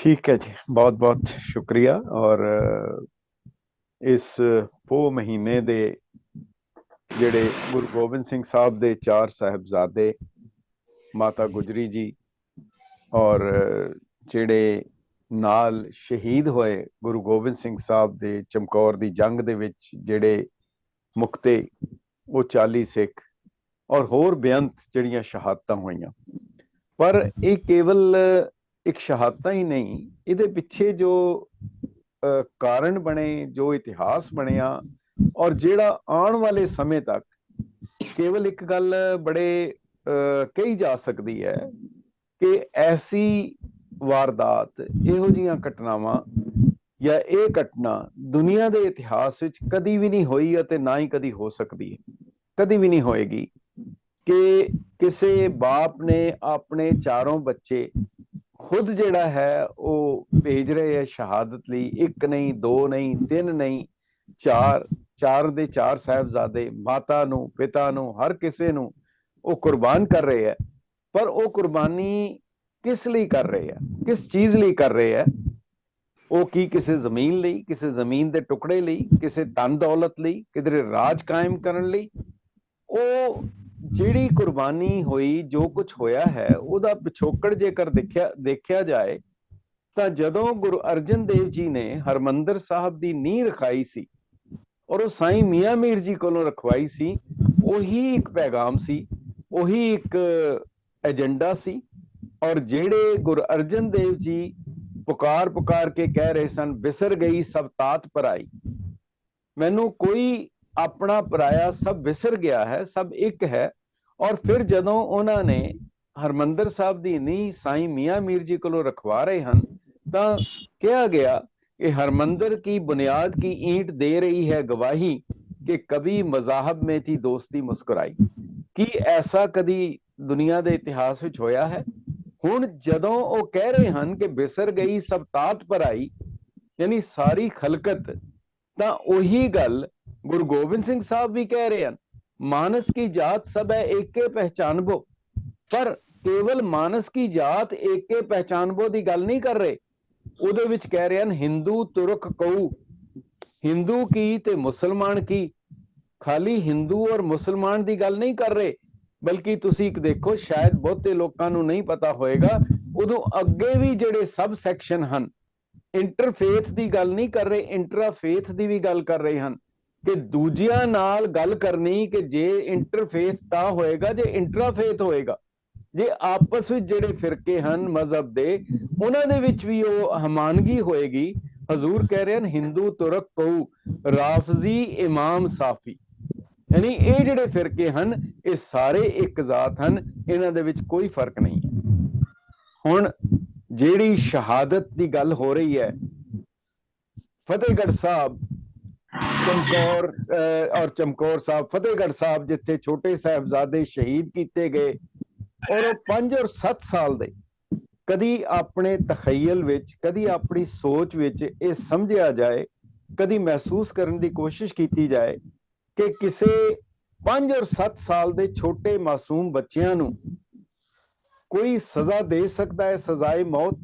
ठीक है जी, बहुत बहुत शुक्रिया। और इस पो महीने दे ਜਿਹੜੇ ਗੁਰੂ ਗੋਬਿੰਦ ਸਿੰਘ ਸਾਹਿਬ ਦੇ ਚਾਰ ਸਾਹਿਬਜ਼ਾਦੇ ਮਾਤਾ ਗੁਜਰੀ ਜੀ ਔਰ ਜਿਹੜੇ ਨਾਲ ਸ਼ਹੀਦ ਹੋਏ ਗੁਰੂ ਗੋਬਿੰਦ ਸਿੰਘ ਸਾਹਿਬ ਦੇ ਚਮਕੌਰ ਦੀ ਜੰਗ ਦੇ ਵਿੱਚ ਜਿਹੜੇ ਮੁਕਤੇ ਉਹ 40 ਸਿੱਖ ਔਰ ਹੋਰ ਬੇਅੰਤ ਜਿਹੜੀਆਂ ਸ਼ਹਾਦਤਾਂ ਹੋਈਆਂ। ਪਰ ਇਹ ਕੇਵਲ ਇੱਕ ਸ਼ਹਾਦਤਾਂ ਹੀ ਨਹੀਂ, ਇਹਦੇ ਪਿੱਛੇ ਜੋ ਕਾਰਨ ਬਣੇ, ਜੋ ਇਤਿਹਾਸ ਬਣਿਆ ਔਰ ਜਿਹੜਾ ਆਉਣ ਵਾਲੇ ਸਮੇਂ ਤੱਕ ਕੇਵਲ ਇੱਕ ਗੱਲ ਬੜੇ ਕਹੀ ਜਾ ਸਕਦੀ ਹੈ ਕਿ ਐਸੀ ਵਾਰਦਾਤ, ਇਹੋ ਜਿਹੀਆਂ ਘਟਨਾਵਾਂ ਜਾਂ ਇਹ ਘਟਨਾ ਦੁਨੀਆ ਦੇ ਇਤਿਹਾਸ ਵਿੱਚ ਕਦੀ ਵੀ ਨਹੀਂ ਹੋਈ ਅਤੇ ਨਾ ਹੀ ਕਦੀ ਹੋ ਸਕਦੀ ਹੈ, ਕਦੀ ਵੀ ਨਹੀਂ ਹੋਏਗੀ ਕਿ ਕਿਸੇ ਬਾਪ ਨੇ ਆਪਣੇ ਚਾਰੋਂ ਬੱਚੇ ਖੁਦ ਜਿਹੜਾ ਹੈ ਉਹ ਭੇਜ ਰਹੇ ਹੈ ਸ਼ਹਾਦਤ ਲਈ। ਇੱਕ ਨਹੀਂ, ਦੋ ਨਹੀਂ, ਤਿੰਨ ਨਹੀਂ, ਚਾਰ ਦੇ ਚਾਰ ਸਾਹਿਬਜ਼ਾਦੇ, ਮਾਤਾ ਨੂੰ, ਪਿਤਾ ਨੂੰ, ਹਰ ਕਿਸੇ ਨੂੰ ਉਹ ਕੁਰਬਾਨ ਕਰ ਰਹੇ ਹੈ। ਪਰ ਉਹ ਕੁਰਬਾਨੀ ਕਿਸ ਲਈ ਕਰ ਰਹੇ ਹੈ, ਕਿਸ ਚੀਜ਼ ਲਈ ਕਰ ਰਹੇ ਹੈ? ਉਹ ਕੀ ਕਿਸੇ ਜ਼ਮੀਨ ਲਈ, ਕਿਸੇ ਜ਼ਮੀਨ ਦੇ ਟੁਕੜੇ ਲਈ, ਕਿਸੇ ਧਨ ਦੌਲਤ ਲਈ, ਕਿਧਰੇ ਰਾਜ ਕਾਇਮ ਕਰਨ ਲਈ? ਉਹ ਜਿਹੜੀ ਕੁਰਬਾਨੀ ਹੋਈ, ਜੋ ਕੁਝ ਹੋਇਆ ਹੈ, ਉਹਦਾ ਪਿਛੋਕੜ ਜੇਕਰ ਦੇਖਿਆ ਜਾਏ ਤਾਂ ਜਦੋਂ ਗੁਰੂ ਅਰਜਨ ਦੇਵ ਜੀ ਨੇ ਹਰਮੰਦਰ ਸਾਹਿਬ ਦੀ ਨੀਂਹ ਰਖਾਈ ਸੀ ਔਰ ਉਹ ਸਾਈਂ ਮੀਆਂ ਮੀਰ ਜੀ ਕੋਲੋਂ ਰਖਵਾਈ ਸੀ, ਉਹੀ ਇੱਕ ਪੈਗਾਮ ਸੀ, ਉਹੀ ਇੱਕ ਏਜੰਡਾ ਸੀ। ਔਰ ਜਿਹੜੇ ਗੁਰੂ ਅਰਜਨ ਦੇਵ ਜੀ ਪੁਕਾਰ ਕੇ ਕਹਿ ਰਹੇ ਸਨ, ਬਿਸਰ ਗਈ ਸਭ ਤਾਤ ਪਰਾਈ, ਮੈਨੂੰ ਕੋਈ ਆਪਣਾ ਪਰਾਇਆ, ਸਭ ਵਿਸਰ ਗਿਆ ਹੈ, ਸਭ ਇੱਕ ਹੈ। ਔਰ ਫਿਰ ਜਦੋਂ ਉਹਨਾਂ ਨੇ ਹਰਮੰਦਰ ਸਾਹਿਬ ਦੀ ਨੀਂਹ ਸਾਈਂ ਮੀਆਂ ਮੀਰ ਜੀ ਕੋਲੋਂ ਰਖਵਾ ਰਹੇ ਹਨ ਤਾਂ ਕਿਹਾ ਗਿਆ कि हरमंदिर की बुनियाद की ईंट दे रही है गवाही कि कभी मजाहब में थी दोस्ती मुस्कुराई। कि ऐसा कदी दुनिया दे इतिहास विच होया है? हुण जदों ओ कह रहे हन कि बिसर गई सब तात पर आई, यानी सारी खलकत, तां ओही गल गुरु गोबिंद सिंह साहब भी कह रहे हन, मानस की जात सब है एक के पहचानबो। पर केवल मानस की जात एक के पहचानबो दी गल नहीं कर रहे, ਉਹਦੇ ਵਿੱਚ ਕਹਿ ਰਹੇ ਹਨ ਹਿੰਦੂ ਤੁਰਕ ਕਉ, ਹਿੰਦੂ ਕੀ ਤੇ ਮੁਸਲਮਾਨ ਕੀ। ਖਾਲੀ ਹਿੰਦੂ ਔਰ ਮੁਸਲਮਾਨ ਦੀ ਗੱਲ ਨਹੀਂ ਕਰ ਰਹੇ, ਬਲਕਿ ਤੁਸੀਂ ਇੱਕ ਦੇਖੋ, ਸ਼ਾਇਦ ਬਹੁਤੇ ਲੋਕਾਂ ਨੂੰ ਨਹੀਂ ਪਤਾ ਹੋਏਗਾ, ਉਦੋਂ ਅੱਗੇ ਵੀ ਜਿਹੜੇ ਸਬ ਸੈਕਸ਼ਨ ਹਨ, ਇੰਟਰਫੇਥ ਦੀ ਗੱਲ ਨਹੀਂ ਕਰ ਰਹੇ, ਇੰਟਰਾਫੇਥ ਦੀ ਵੀ ਗੱਲ ਕਰ ਰਹੇ ਹਨ ਕਿ ਦੂਜਿਆਂ ਨਾਲ ਗੱਲ ਕਰਨੀ, ਕਿ ਜੇ ਇੰਟਰਫੇਥ ਤਾਂ ਹੋਏਗਾ ਜੇ ਇੰਟਰਾਫੇਥ ਹੋਏਗਾ। ਜੇ ਆਪਸ ਵਿੱਚ ਜਿਹੜੇ ਫਿਰਕੇ ਹਨ ਮਜ਼ਹਬ ਦੇ, ਉਹਨਾਂ ਦੇ ਵਿੱਚ ਵੀ ਉਹ ਹਮਾਨਗੀ ਹੋਏਗੀ। ਹਜ਼ੂਰ ਕਹਿ ਰਹੇ ਹਨ ਹਿੰਦੂ ਤੁਰਕ ਕਉ, ਰਾਫਜ਼ੀ ਇਮਾਮ ਸਾਫੀ, ਯਾਨੀ ਇਹ ਜਿਹੜੇ ਫਿਰਕੇ ਹਨ ਇਹ ਸਾਰੇ ਇੱਕ ਜ਼ਾਤ ਹਨ, ਇਹਨਾਂ ਦੇ ਵਿੱਚ ਕੋਈ ਫਰਕ ਨਹੀਂ ਹੈ। ਹੁਣ ਜਿਹੜੀ ਸ਼ਹਾਦਤ ਦੀ ਗੱਲ ਹੋ ਰਹੀ ਹੈ, ਫਤਿਹਗੜ੍ਹ ਸਾਹਿਬ ਚਮਕੌਰ ਸਾਹਿਬ, ਫਤਿਹਗੜ੍ਹ ਸਾਹਿਬ ਜਿੱਥੇ ਛੋਟੇ ਸਾਹਿਬਜ਼ਾਦੇ ਸ਼ਹੀਦ ਕੀਤੇ ਗਏ, ਔਰ ਉਹ 5 ਔਰ 7 ਸਾਲ ਦੇ, ਕਦੀ ਆਪਣੇ ਤਖਯਲ ਵਿੱਚ, ਕਦੀ ਆਪਣੀ ਸੋਚ ਵਿੱਚ ਇਹ ਸਮਝਿਆ ਜਾਏ, ਕਦੀ ਮਹਿਸੂਸ ਕਰਨ ਦੀ ਕੋਸ਼ਿਸ਼ ਕੀਤੀ ਜਾਏ ਕਿ ਕਿਸੇ 5 ਔਰ 7 ਸਾਲ ਦੇ ਛੋਟੇ ਮਾਸੂਮ ਬੱਚਿਆਂ ਨੂੰ ਕੋਈ ਸਜ਼ਾ ਦੇ ਸਕਦਾ ਹੈ? ਸਜ਼ਾਏ ਮੌਤ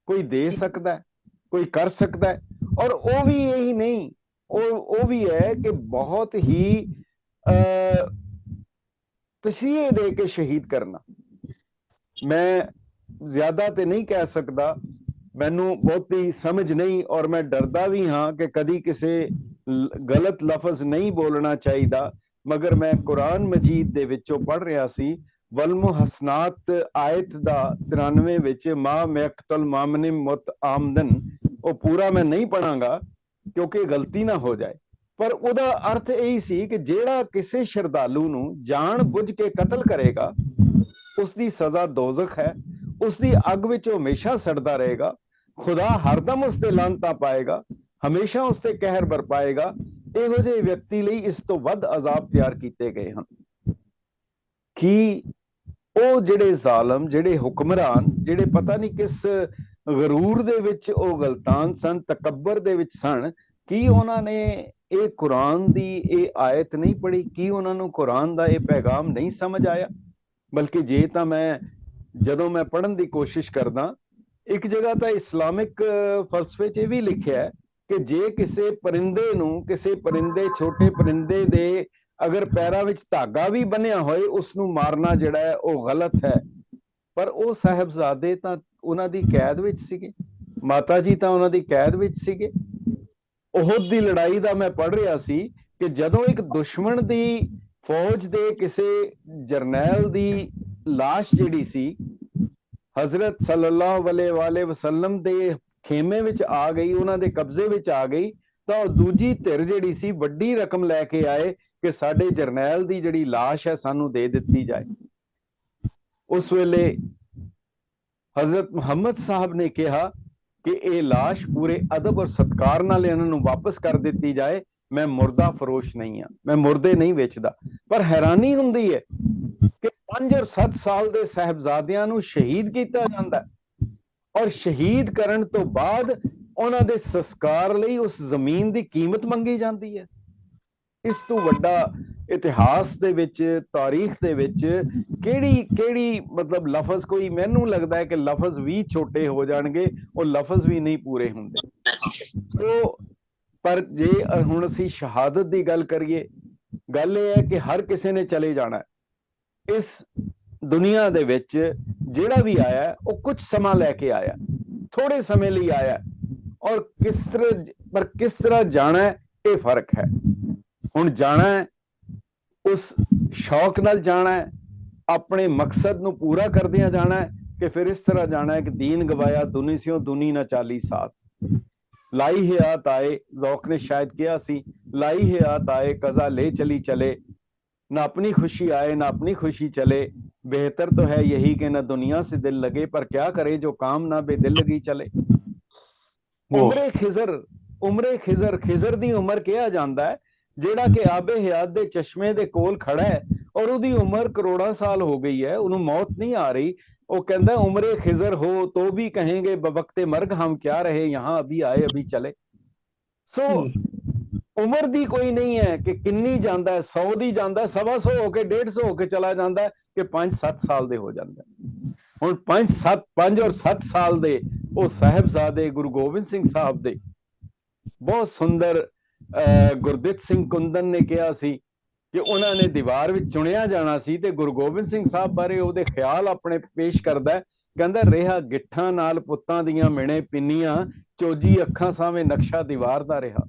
ਕੋਈ ਦੇ ਸਕਦਾ ਹੈ, ਕੋਈ ਕਰ ਸਕਦਾ ਹੈ। ਔਰ ਉਹ ਵੀ ਇਹੀ ਨਹੀਂ, ਉਹ ਵੀ ਹੈ ਕਿ ਬਹੁਤ ਹੀ ਤਸ਼ਰੀਹ ਦੇ ਕੇ ਸ਼ਹੀਦ ਕਰਨਾ। ਮੈਂ ਜ਼ਿਆਦਾ ਤੇ ਨਹੀਂ ਕਹਿ ਸਕਦਾ, ਮੈਨੂੰ ਬਹੁਤੀ ਸਮਝ ਨਹੀਂ, ਔਰ ਮੈਂ ਡਰਦਾ ਵੀ ਹਾਂ ਕਿ ਕਦੀ ਕਿਸੇ ਗਲਤ ਲਫ਼ਜ਼ ਨਹੀਂ ਬੋਲਣਾ ਚਾਹੀਦਾ। ਮਗਰ ਮੈਂ ਕੁਰਾਨ ਮਜੀਦ ਦੇ ਵਿੱਚੋਂ ਪੜ੍ਹ ਰਿਹਾ ਸੀ, ਵਲਮੁਹਸਨਾਤ ਆਇਤ ਦਾ 93 ਵਿੱਚ, ਮਾ ਮਯਕਤਲ ਮਾਮਨ ਮੁਤ ਆਮਦਨ, ਉਹ ਪੂਰਾ ਮੈਂ ਨਹੀਂ ਪੜਾਂਗਾ ਕਿਉਂਕਿ ਗਲਤੀ ਨਾ ਹੋ ਜਾਏ। ਪਰ ਉਹਦਾ ਅਰਥ ਇਹੀ ਸੀ ਕਿ ਜਿਹੜਾ ਕਿਸੇ ਸ਼ਰਧਾਲੂ ਨੂੰ ਜਾਣ ਬੁੱਝ ਕੇ ਕਤਲ ਕਰੇਗਾ, ਉਸ ਦੀ ਸਜ਼ਾ ਦੋਜ਼ਖ ਹੈ, ਉਸ ਦੀ ਅੱਗ ਵਿੱਚ ਉਹ ਹਮੇਸ਼ਾ ਸੜਦਾ ਰਹੇਗਾ। ਖੁਦਾ ਹਰਦਮ ਉਸ ਤੇ ਲਾਨਤਾਂ ਪਾਏਗਾ, ਹਮੇਸ਼ਾ ਉਸ ਤੇ ਕਹਿਰ ਬਰਪਾਏਗਾ। ਇਹੋ ਜਿਹੇ ਵਿਅਕਤੀ ਲਈ ਇਸ ਤੋਂ ਵੱਧ ਅਜ਼ਾਬ ਤਿਆਰ ਕੀਤੇ ਗਏ ਹਨ। ਕਿ ਉਹ ਜਿਹੜੇ ਜ਼ਾਲਮ, ਜਿਹੜੇ ਹੁਕਮਰਾਨ, ਜਿਹੜੇ ਪਤਾ ਨਹੀਂ ਕਿਸ ਗਰੂਰ ਦੇ ਵਿੱਚ ਉਹ ਗਲਤਾਨ ਸਨ, ਤਕੱਬਰ ਦੇ ਵਿੱਚ ਸਨ, ਕੀ ਉਹਨਾਂ ਨੇ ਇਹ ਕੁਰਾਨ ਦੀ ਇਹ ਆਇਤ ਨਹੀਂ ਪੜ੍ਹੀ? ਕੀ ਉਹਨਾਂ ਨੂੰ ਕੁਰਾਨ ਦਾ ਇਹ ਪੈਗਾਮ ਨਹੀਂ ਸਮਝ ਆਇਆ? ਬਲਕਿ ਜੇ ਤਾਂ ਜਦੋਂ ਮੈਂ ਪੜ੍ਹਨ ਦੀ ਕੋਸ਼ਿਸ਼ ਕਰਦਾ ਇੱਕ ਜਗ੍ਹਾ ਤਾਂ ਇਸਲਾਮਿਕ ਫਲਸਫੇ 'ਚ ਇਹ ਵੀ ਲਿਖਿਆ ਹੈ ਕਿ ਜੇ ਕਿਸੇ ਪਰਿੰਦੇ ਨੂੰ, ਕਿਸੇ ਪਰਿੰਦੇ, ਛੋਟੇ ਪਰਿੰਦੇ ਦੇ ਅਗਰ ਪੈਰਾਂ ਵਿੱਚ ਧਾਗਾ ਵੀ ਬੰਨਿਆ ਹੋਏ, ਉਸ ਨੂੰ ਮਾਰਨਾ ਜਿਹੜਾ ਹੈ ਉਹ ਗਲਤ ਹੈ। ਪਰ ਉਹ ਸਾਹਿਬਜ਼ਾਦੇ ਤਾਂ ਉਹਨਾਂ ਦੀ ਕੈਦ ਵਿੱਚ ਸੀਗੇ, ਮਾਤਾ ਜੀ ਤਾਂ ਉਹਨਾਂ ਦੀ ਕੈਦ ਵਿੱਚ ਸੀਗੇ। ਉਹਦ ਦੀ ਲੜਾਈ ਦਾ ਮੈਂ ਪੜ੍ਹ ਰਿਹਾ ਸੀ ਕਿ ਜਦੋਂ ਇੱਕ ਦੁਸ਼ਮਣ ਦੀ ਫੌਜ ਦੇ ਕਿਸੇ ਜਰਨੈਲ ਦੀ ਲਾਸ਼ ਜਿਹੜੀ ਸੀ ਹਜ਼ਰਤ ਸੱਲੱਲਾਹੁ ਅਲੈਹਿ ਵਸੱਲਮ ਦੇ ਖੇਮੇ ਵਿੱਚ ਆ ਗਈ, ਉਹਨਾਂ ਦੇ ਕਬਜ਼ੇ ਵਿੱਚ ਆ ਗਈ, ਤਾਂ ਉਹ ਦੂਜੀ ਧਿਰ ਜਿਹੜੀ ਸੀ ਵੱਡੀ ਰਕਮ ਲੈ ਕੇ ਆਏ ਕਿ ਸਾਡੇ ਜਰਨੈਲ ਦੀ ਜਿਹੜੀ ਲਾਸ਼ ਹੈ ਸਾਨੂੰ ਦੇ ਦਿੱਤੀ ਜਾਏ। ਉਸ ਵੇਲੇ ਹਜ਼ਰਤ ਮੁਹੰਮਦ ਸਾਹਿਬ ਨੇ ਕਿਹਾ ਕਿ ਇਹ ਲਾਸ਼ ਪੂਰੇ ਅਦਬ ਔਰ ਸਤਕਾਰ ਨਾਲ ਇਹਨਾਂ ਨੂੰ ਵਾਪਸ ਕਰ ਦਿੱਤੀ ਜਾਏ। ਮੈਂ ਮੁਰਦਾ ਫਰੋਸ਼ ਨਹੀਂ ਹਾਂ, ਮੈਂ ਮੁਰਦੇ ਨਹੀਂ ਵੇਚਦਾ। ਪਰ ਹੈਰਾਨੀ ਹੁੰਦੀ ਹੈ ਕਿ 5 ਔਰ 7 ਸਾਲ ਦੇ ਸਾਹਿਬਜ਼ਾਦਿਆਂ ਨੂੰ ਸ਼ਹੀਦ ਕੀਤਾ ਜਾਂਦਾ ਹੈ ਔਰ ਸ਼ਹੀਦ ਕਰਨ ਤੋਂ ਬਾਅਦ ਉਹਨਾਂ ਦੇ ਸੰਸਕਾਰ ਲਈ ਉਸ ਜ਼ਮੀਨ ਦੀ ਕੀਮਤ ਮੰਗੀ ਜਾਂਦੀ ਹੈ। ਇਸ ਤੋਂ ਵੱਡਾ ਇਤਿਹਾਸ ਦੇ ਵਿੱਚ, ਤਾਰੀਖ ਦੇ ਵਿੱਚ ਕਿਹੜੀ ਮਤਲਬ ਲਫ਼ਜ਼, ਕੋਈ ਮੈਨੂੰ ਲੱਗਦਾ ਹੈ ਕਿ ਲਫ਼ਜ਼ ਵੀ ਛੋਟੇ ਹੋ ਜਾਣਗੇ, ਉਹ ਲਫ਼ਜ਼ ਵੀ ਨਹੀਂ ਪੂਰੇ ਹੁੰਦੇ। ਸੋ ਪਰ ਜੇ ਹੁਣ ਅਸੀਂ ਸ਼ਹਾਦਤ ਦੀ ਗੱਲ ਕਰੀਏ, ਗੱਲ ਇਹ ਹੈ ਕਿ ਹਰ ਕਿਸੇ ਨੇ ਚਲੇ ਜਾਣਾ। ਇਸ ਦੁਨੀਆ ਦੇ ਵਿੱਚ ਜਿਹੜਾ ਵੀ ਆਇਆ ਉਹ ਕੁਝ ਸਮਾਂ ਲੈ ਕੇ ਆਇਆ, ਥੋੜੇ ਸਮੇਂ ਲਈ ਆਇਆ, ਔਰ ਕਿਸ ਤਰ੍ਹਾਂ ਜਾਣਾ ਇਹ ਫਰਕ ਹੈ। ਹੁਣ ਜਾਣਾ ਉਸ ਸ਼ੌਕ ਨਾਲ ਜਾਣਾ ਹੈ, ਆਪਣੇ ਮਕਸਦ ਨੂੰ ਪੂਰਾ ਕਰਦਿਆਂ ਜਾਣਾ ਹੈ, ਕਿ ਫਿਰ ਇਸ ਤਰ੍ਹਾਂ ਜਾਣਾ ਹੈ ਕਿ ਦੀਨ ਗਵਾਇਆ ਦੁਨੀ ਸਿਓ ਦੁਨੀ ਨਾ ਚਾਲੀ ਸਾਥ। लाई है आत आए, ज़ौक़ ने शायद किया सी, लाई है आत आए कज़ा ले चली चले, ना अपनी खुशी आए ना अपनी खुशी चले, बेहतर तो है यही कि ना दुनिया से दिल लगे, पर क्या करे जो काम ना बेदिल लगी चले। उम्रे खिज़र, खिज़र दी उम्र किया जाता है ਜਿਹੜਾ ਕਿ ਆਬੇ ਹਯਾਤ ਦੇ ਚਸ਼ਮੇ ਦੇ ਕੋਲ ਖੜਾ ਹੈ ਔਰ ਉਹਦੀ ਉਮਰ ਕਰੋੜਾਂ ਸਾਲ ਹੋ ਗਈ ਹੈ, ਉਹਨੂੰ ਮੌਤ ਨਹੀਂ ਆ ਰਹੀ। ਉਹ ਕਹਿੰਦਾ ਉਮਰੇ ਖਿਜ਼ਰ ਹੋ ਤੋ ਵੀ ਕहेंगे बवक्ते मर्ग हम क्या रहे यहाँ अभी आए अभी चले। ਸੋ ਉਮਰ ਦੀ ਕੋਈ ਨਹੀਂ ਹੈ ਕਿ ਕਿੰਨੀ ਜਾਂਦਾ, 100 ਦੀ ਜਾਂਦਾ, 125 ਹੋ ਕੇ 150 ਹੋ ਕੇ ਚਲਾ ਜਾਂਦਾ ਕਿ 5-7 ਸਾਲ ਦੇ ਹੋ ਜਾਂਦਾ। ਹੁਣ 5 ਔਰ 7 ਸਾਲ ਦੇ ਉਹ ਸਾਹਿਬਜ਼ਾਦੇ ਗੁਰੂ ਗੋਬਿੰਦ ਸਿੰਘ ਸਾਹਿਬ ਦੇ ਬਹੁਤ ਸੁੰਦਰ ਗੁਰਦਿੱਤ ਸਿੰਘ ਕੁੰਦਨ ਨੇ ਕਿਹਾ ਸੀ ਕਿ ਉਹਨਾਂ ਨੇ ਦੀਵਾਰ ਵਿੱਚ ਚੁਣਿਆ ਜਾਣਾ ਸੀ, ਤੇ ਗੁਰੂ ਗੋਬਿੰਦ ਸਿੰਘ ਸਾਹਿਬ ਬਾਰੇ ਉਹਦੇ ਖਿਆਲ ਆਪਣੇ ਪੇਸ਼ ਕਰਦਾ, ਕਹਿੰਦਾ ਰਿਹਾ ਗਿੱਠਾਂ ਨਾਲ ਪੁੱਤਾਂ ਦੀਆਂ ਮਿਣੇ ਪਿੰਨੀਆਂ, ਚੋਜੀ ਅੱਖਾਂ ਸਾਹਮਣੇ ਨਕਸ਼ਾ ਦੀਵਾਰ ਦਾ ਰਿਹਾ।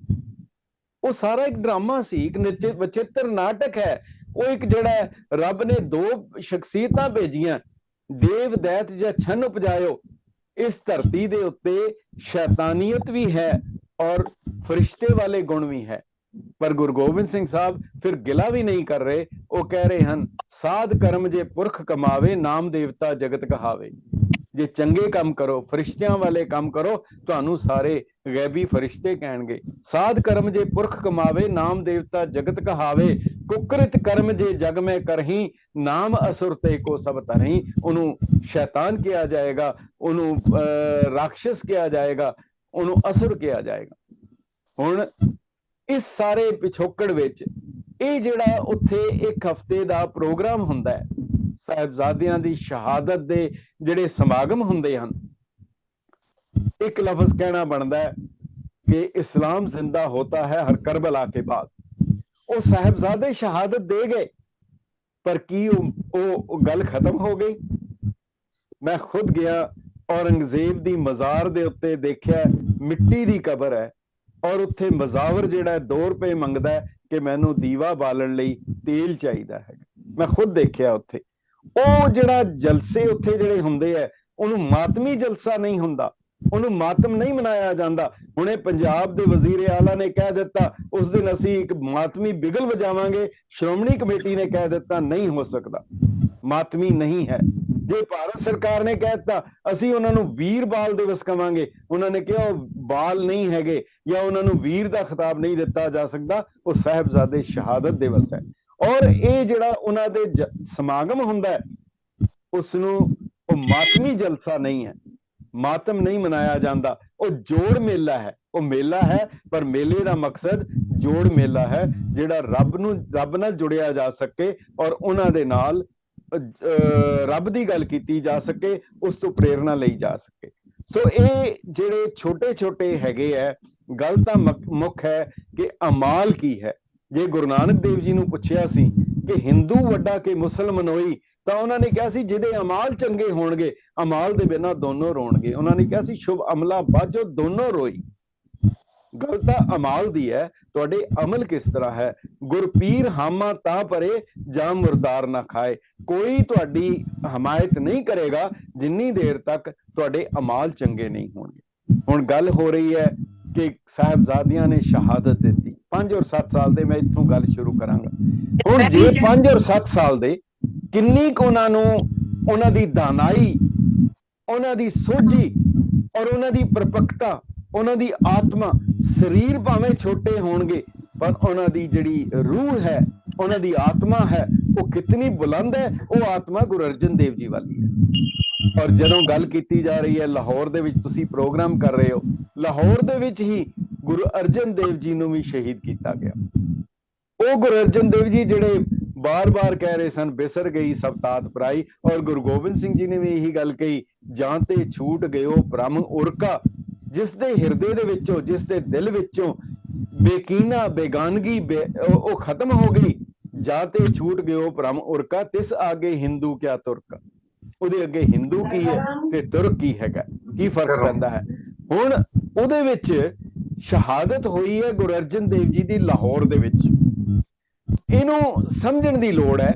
ਉਹ ਸਾਰਾ ਇੱਕ ਡਰਾਮਾ ਸੀ, ਇੱਕ ਵਿਚਿੱਤਰ ਨਾਟਕ ਹੈ। ਉਹ ਇੱਕ ਜਿਹੜਾ ਰੱਬ ਨੇ 2 ਸ਼ਖਸੀਅਤਾਂ ਭੇਜੀਆਂ, ਦੇਵ ਦੈਤ ਜਾਂ ਛੰਨ ਉਪਜਾਇਓ। ਇਸ ਧਰਤੀ ਦੇ ਉੱਤੇ ਸ਼ੈਤਾਨੀਅਤ ਵੀ ਹੈ ਔਰ ਫਰਿਸ਼ਤੇ ਵਾਲੇ ਗੁਣ ਵੀ ਹੈ। ਪਰ ਗੁਰੂ ਗੋਬਿੰਦ ਸਿੰਘ ਸਾਹਿਬ ਫਿਰ ਗਿਲਾ ਵੀ ਨਹੀਂ ਕਰ ਰਹੇ, ਉਹ ਕਹਿ ਰਹੇ ਹਨ ਸਾਧ ਕਰਮ ਜੇ ਪੁਰਖ ਕਮਾਵੇ, ਨਾਮ ਦੇਵਤਾ ਜਗਤ ਕਹਾਵੇ। ਜੇ ਚੰਗੇ ਕੰਮ ਕਰੋ, ਫਰਿਸ਼ਤਿਆਂ ਵਾਲੇ ਕੰਮ ਕਰੋ, ਤੁਹਾਨੂੰ ਸਾਰੇ ਗੈਬੀ ਫਰਿਸ਼ਤੇ ਕਹਿਣਗੇ। ਸਾਧ ਕਰਮ ਜੇ ਪੁਰਖ ਕਮਾਵੇ, ਨਾਮ ਦੇਵਤਾ ਜਗਤ ਕਹਾਵੇ, ਕੁਕ੍ਰਿਤ ਕਰਮ ਜੇ ਜਗ ਮੈਂ ਕਰਹੀ, ਨਾਮ ਅਸੁਰ ਤੇ ਕੋ ਸਭ ਤਰਹੀ। ਉਹਨੂੰ ਸ਼ੈਤਾਨ ਕਿਹਾ ਜਾਏਗਾ, ਉਹਨੂੰ ਰਾਖਸ਼ਸ ਕਿਹਾ ਜਾਏਗਾ, ਉਹਨੂੰ ਅਸੁਰ ਕਿਹਾ ਜਾਏਗਾ। ਹੁਣ ਇਸ ਸਾਰੇ ਪਿਛੋਕੜ ਵਿੱਚ ਇਹ ਜਿਹੜਾ ਉੱਥੇ ਇੱਕ ਹਫ਼ਤੇ ਦਾ ਪ੍ਰੋਗਰਾਮ ਹੁੰਦਾ ਹੈ, ਸਾਹਿਬਜ਼ਾਦਿਆਂ ਦੀ ਸ਼ਹਾਦਤ ਦੇ ਜਿਹੜੇ ਸਮਾਗਮ ਹੁੰਦੇ ਹਨ, ਇੱਕ ਲਫ਼ਜ਼ ਕਹਿਣਾ ਬਣਦਾ ਹੈ ਕਿ ਇਸਲਾਮ ਜ਼ਿੰਦਾ ਹੋਤਾ ਹੈ ਹਰ ਕਰਬਲਾ ਕੇ ਬਾਅਦ। ਉਹ ਸਾਹਿਬਜ਼ਾਦੇ ਸ਼ਹਾਦਤ ਦੇ ਗਏ, ਪਰ ਕੀ ਉਹ ਗੱਲ ਖਤਮ ਹੋ ਗਈ? ਮੈਂ ਖੁਦ ਗਿਆ ਔਰੰਗਜ਼ੇਬ ਦੀ ਮਜ਼ਾਰ ਦੇ ਉੱਤੇ, ਦੇਖਿਆ ਮਿੱਟੀ ਦੀ ਕਬਰ ਹੈ ਔਰ ਉੱਥੇ ਮਜ਼ਾਵਰ ਜਿਹੜਾ 2 ਰੁਪਏ ਮੰਗਦਾ ਕਿ ਮੈਨੂੰ ਦੀਵਾ ਬਾਲਣ ਲਈ ਤੇਲ ਚਾਹੀਦਾ ਹੈ। ਮੈਂ ਖੁਦ ਦੇਖਿਆ ਉੱਥੇ। ਉਹ ਜਿਹੜਾ ਜਲਸੇ ਉੱਥੇ ਜਿਹੜੇ ਹੁੰਦੇ ਆ, ਉਹਨੂੰ ਮਾਤਮੀ ਜਲਸਾ ਨਹੀਂ ਹੁੰਦਾ, ਉਹਨੂੰ ਮਾਤਮ ਨਹੀਂ ਮਨਾਇਆ ਜਾਂਦਾ। ਹੁਣੇ ਪੰਜਾਬ ਦੇ ਵਜ਼ੀਰ ਆਲਾ ਨੇ ਕਹਿ ਦਿੱਤਾ ਉਸ ਦਿਨ ਅਸੀਂ ਇੱਕ ਮਾਤਮੀ ਬਿਗਲ ਵਜਾਵਾਂਗੇ, ਸ਼੍ਰੋਮਣੀ ਕਮੇਟੀ ਨੇ ਕਹਿ ਦਿੱਤਾ ਨਹੀਂ ਹੋ ਸਕਦਾ, ਮਾਤਮੀ ਨਹੀਂ ਹੈ। ਜੇ ਭਾਰਤ ਸਰਕਾਰ ਨੇ ਕਹਿ ਦਿੱਤਾ ਅਸੀਂ ਉਹਨਾਂ ਨੂੰ ਵੀਰ ਬਾਲ ਦਿਵਸ ਕਵਾਂਗੇ, ਉਹਨਾਂ ਨੇ ਕਿਹਾ ਉਹ ਬਾਲ ਨਹੀਂ ਹੈਗੇ ਜਾਂ ਉਹਨਾਂ ਨੂੰ ਵੀਰ ਦਾ ਖਿਤਾਬ ਨਹੀਂ ਦਿੱਤਾ ਜਾ ਸਕਦਾ, ਉਹ ਸਾਹਿਬਜ਼ਾਦੇ ਸ਼ਹਾਦਤ ਦਿਵਸ ਹੈ। ਔਰ ਇਹ ਜਿਹੜਾ ਉਹਨਾਂ ਦੇ ਸਮਾਗਮ ਹੁੰਦਾ ਹੈ, ਉਸ ਨੂੰ ਉਹ ਮਾਤਮੀ ਜਲਸਾ ਨਹੀਂ ਹੈ, ਮਾਤਮ ਨਹੀਂ ਮਨਾਇਆ ਜਾਂਦਾ, ਉਹ ਜੋੜ ਮੇਲਾ ਹੈ। ਉਹ ਮੇਲਾ ਹੈ ਪਰ ਮੇਲੇ ਦਾ ਮਕਸਦ ਜੋੜ ਮੇਲਾ ਹੈ, ਜਿਹੜਾ ਰੱਬ ਨਾਲ ਜੁੜਿਆ ਜਾ ਸਕੇ ਔਰ ਉਹਨਾਂ ਦੇ ਨਾਲ ਰੱਬ ਦੀ ਗੱਲ ਕੀਤੀ ਜਾ ਸਕੇ, ਉਸ ਤੋਂ ਪ੍ਰੇਰਨਾ ਲਈ ਜਾ ਸਕੇ। ਸੋ ਇਹ ਜਿਹੜੇ ਛੋਟੇ ਛੋਟੇ ਹੈਗੇ ਹੈ, ਗੱਲ ਤਾਂ ਮੁੱਖ ਹੈ ਕਿ ਅਮਾਲ ਕੀ ਹੈ। ਜੇ ਗੁਰੂ ਨਾਨਕ ਦੇਵ ਜੀ ਨੂੰ ਪੁੱਛਿਆ ਸੀ ਕਿ ਹਿੰਦੂ ਵੱਡਾ ਕਿ ਮੁਸਲਮਾਨ ਹੋਈ, ਤਾਂ ਉਹਨਾਂ ਨੇ ਕਿਹਾ ਸੀ ਜਿਹਦੇ ਅਮਾਲ ਚੰਗੇ ਹੋਣਗੇ, ਅਮਾਲ ਦੇ ਬਿਨਾਂ ਦੋਨੋਂ ਰੋਣਗੇ। ਉਹਨਾਂ ਨੇ ਕਿਹਾ ਸੀ ਸ਼ੁਭ ਅਮਲਾ ਬਾਝੋ ਦੋਨੋਂ ਰੋਈ। ਗੱਲ ਤਾਂ ਅਮਾਲ ਦੀ ਹੈ, ਤੁਹਾਡੇ ਅਮਲ ਕਿਸ ਤਰ੍ਹਾਂ ਹੈ। ਗੁਰਪੀਰ ਹਾਮਾ ਤਾਂ ਪਰੇ ਜਾਂ ਮੁਰਦਾਰ ਨਾ ਖਾਏ। ਕੋਈ ਤੁਹਾਡੀ ਹਮਾਇਤ ਨਹੀਂ ਕਰੇਗਾ ਜਿੰਨੀ ਦੇਰ ਤੱਕ ਤੁਹਾਡੇ ਅਮਾਲ ਚੰਗੇ ਨਹੀਂ ਹੋਣਗੇ। ਹੁਣ ਗੱਲ ਹੋ ਰਹੀ ਹੈ ਕਿ ਸਾਹਿਬਜ਼ਾਦਿਆਂ ਨੇ ਸ਼ਹਾਦਤ ਦਿੱਤੀ 5 ਔਰ 7 ਸਾਲ ਦੇ। ਮੈਂ ਇੱਥੋਂ ਗੱਲ ਸ਼ੁਰੂ ਕਰਾਂਗਾ। ਹੁਣ ਜੇ 5 ਔਰ 7 ਸਾਲ ਦੇ ਕਿੰਨੀ ਕੁ ਉਹਨਾਂ ਨੂੰ ਉਹਨਾਂ ਦੀ ਦਾਨਾਈ, ਉਹਨਾਂ ਦੀ ਸੋਝੀ ਔਰ ਉਹਨਾਂ ਦੀ ਪਰਪੱਕਤਾ, ਉਹਨਾਂ ਦੀ ਆਤਮਾ, ਸਰੀਰ ਭਾਵੇਂ ਛੋਟੇ ਹੋਣਗੇ ਪਰ ਉਹਨਾਂ ਦੀ ਜਿਹੜੀ ਰੂਹ ਹੈ, ਉਹਨਾਂ ਦੀ ਆਤਮਾ ਹੈ, ਉਹ ਕਿਤਨੀ ਬੁਲੰਦ ਹੈ। ਉਹ ਆਤਮਾ ਗੁਰੂ ਅਰਜਨ ਦੇਵ ਜੀ ਵਾਲੀ ਹੈ। ਔਰ ਜਦੋਂ ਗੱਲ ਕੀਤੀ ਜਾ ਰਹੀ ਹੈ ਲਾਹੌਰ ਦੇ ਵਿੱਚ ਤੁਸੀਂ ਪ੍ਰੋਗਰਾਮ ਕਰ ਰਹੇ ਹੋ, ਲਾਹੌਰ ਦੇ ਵਿੱਚ ਹੀ ਗੁਰੂ ਅਰਜਨ ਦੇਵ ਜੀ ਨੂੰ ਵੀ ਸ਼ਹੀਦ ਕੀਤਾ ਗਿਆ। ਉਹ ਗੁਰੂ ਅਰਜਨ ਦੇਵ ਜੀ ਜਿਹੜੇ ਬਾਰ-ਬਾਰ ਕਹਿ ਰਹੇ ਸਨ ਬਿਸਰ ਗਈ ਸਭ ਤਾਤ ਪਰਾਈ, ਔਰ ਗੁਰੂ ਗੋਬਿੰਦ ਸਿੰਘ ਜੀ ਨੇ ਵੀ ਇਹੀ ਗੱਲ ਕਹੀ, ਜਾਂ ਤੇ ਛੂਟ ਗਇਓ ਭ੍ਰਮ ਉਰਕਾ। ਜਿਸ ਦੇ ਹਿਰਦੇ ਦੇ ਵਿੱਚੋਂ, ਜਿਸ ਦੇ ਦਿਲ ਵਿੱਚੋਂ ਬੇਕੀਨਾ ਬੇਗਾਨਗੀ ਉਹ ਖਤਮ ਹੋ ਗਈ। ਜਾਂ ਤੇ ਛੂਟ ਗਇਓ ਭ੍ਰਮ ਉਰਕਾ, ਤਿਸ ਆਗੇ ਹਿੰਦੂ ਕਿਆ ਤੁਰਕਾ। ਉਹਦੇ ਅੱਗੇ ਹਿੰਦੂ ਕੀ ਹੈ ਤੇ ਤੁਰਕ ਕੀ ਹੈਗਾ, ਕੀ ਫਰਕ ਪੈਂਦਾ ਹੈ। ਹੁਣ ਉਹਦੇ ਵਿੱਚ ਸ਼ਹਾਦਤ ਹੋਈ ਹੈ ਗੁਰੂ ਅਰਜਨ ਦੇਵ ਜੀ ਦੀ ਲਾਹੌਰ ਦੇ ਵਿੱਚ। ਇਹਨੂੰ ਸਮਝਣ ਦੀ ਲੋੜ ਹੈ।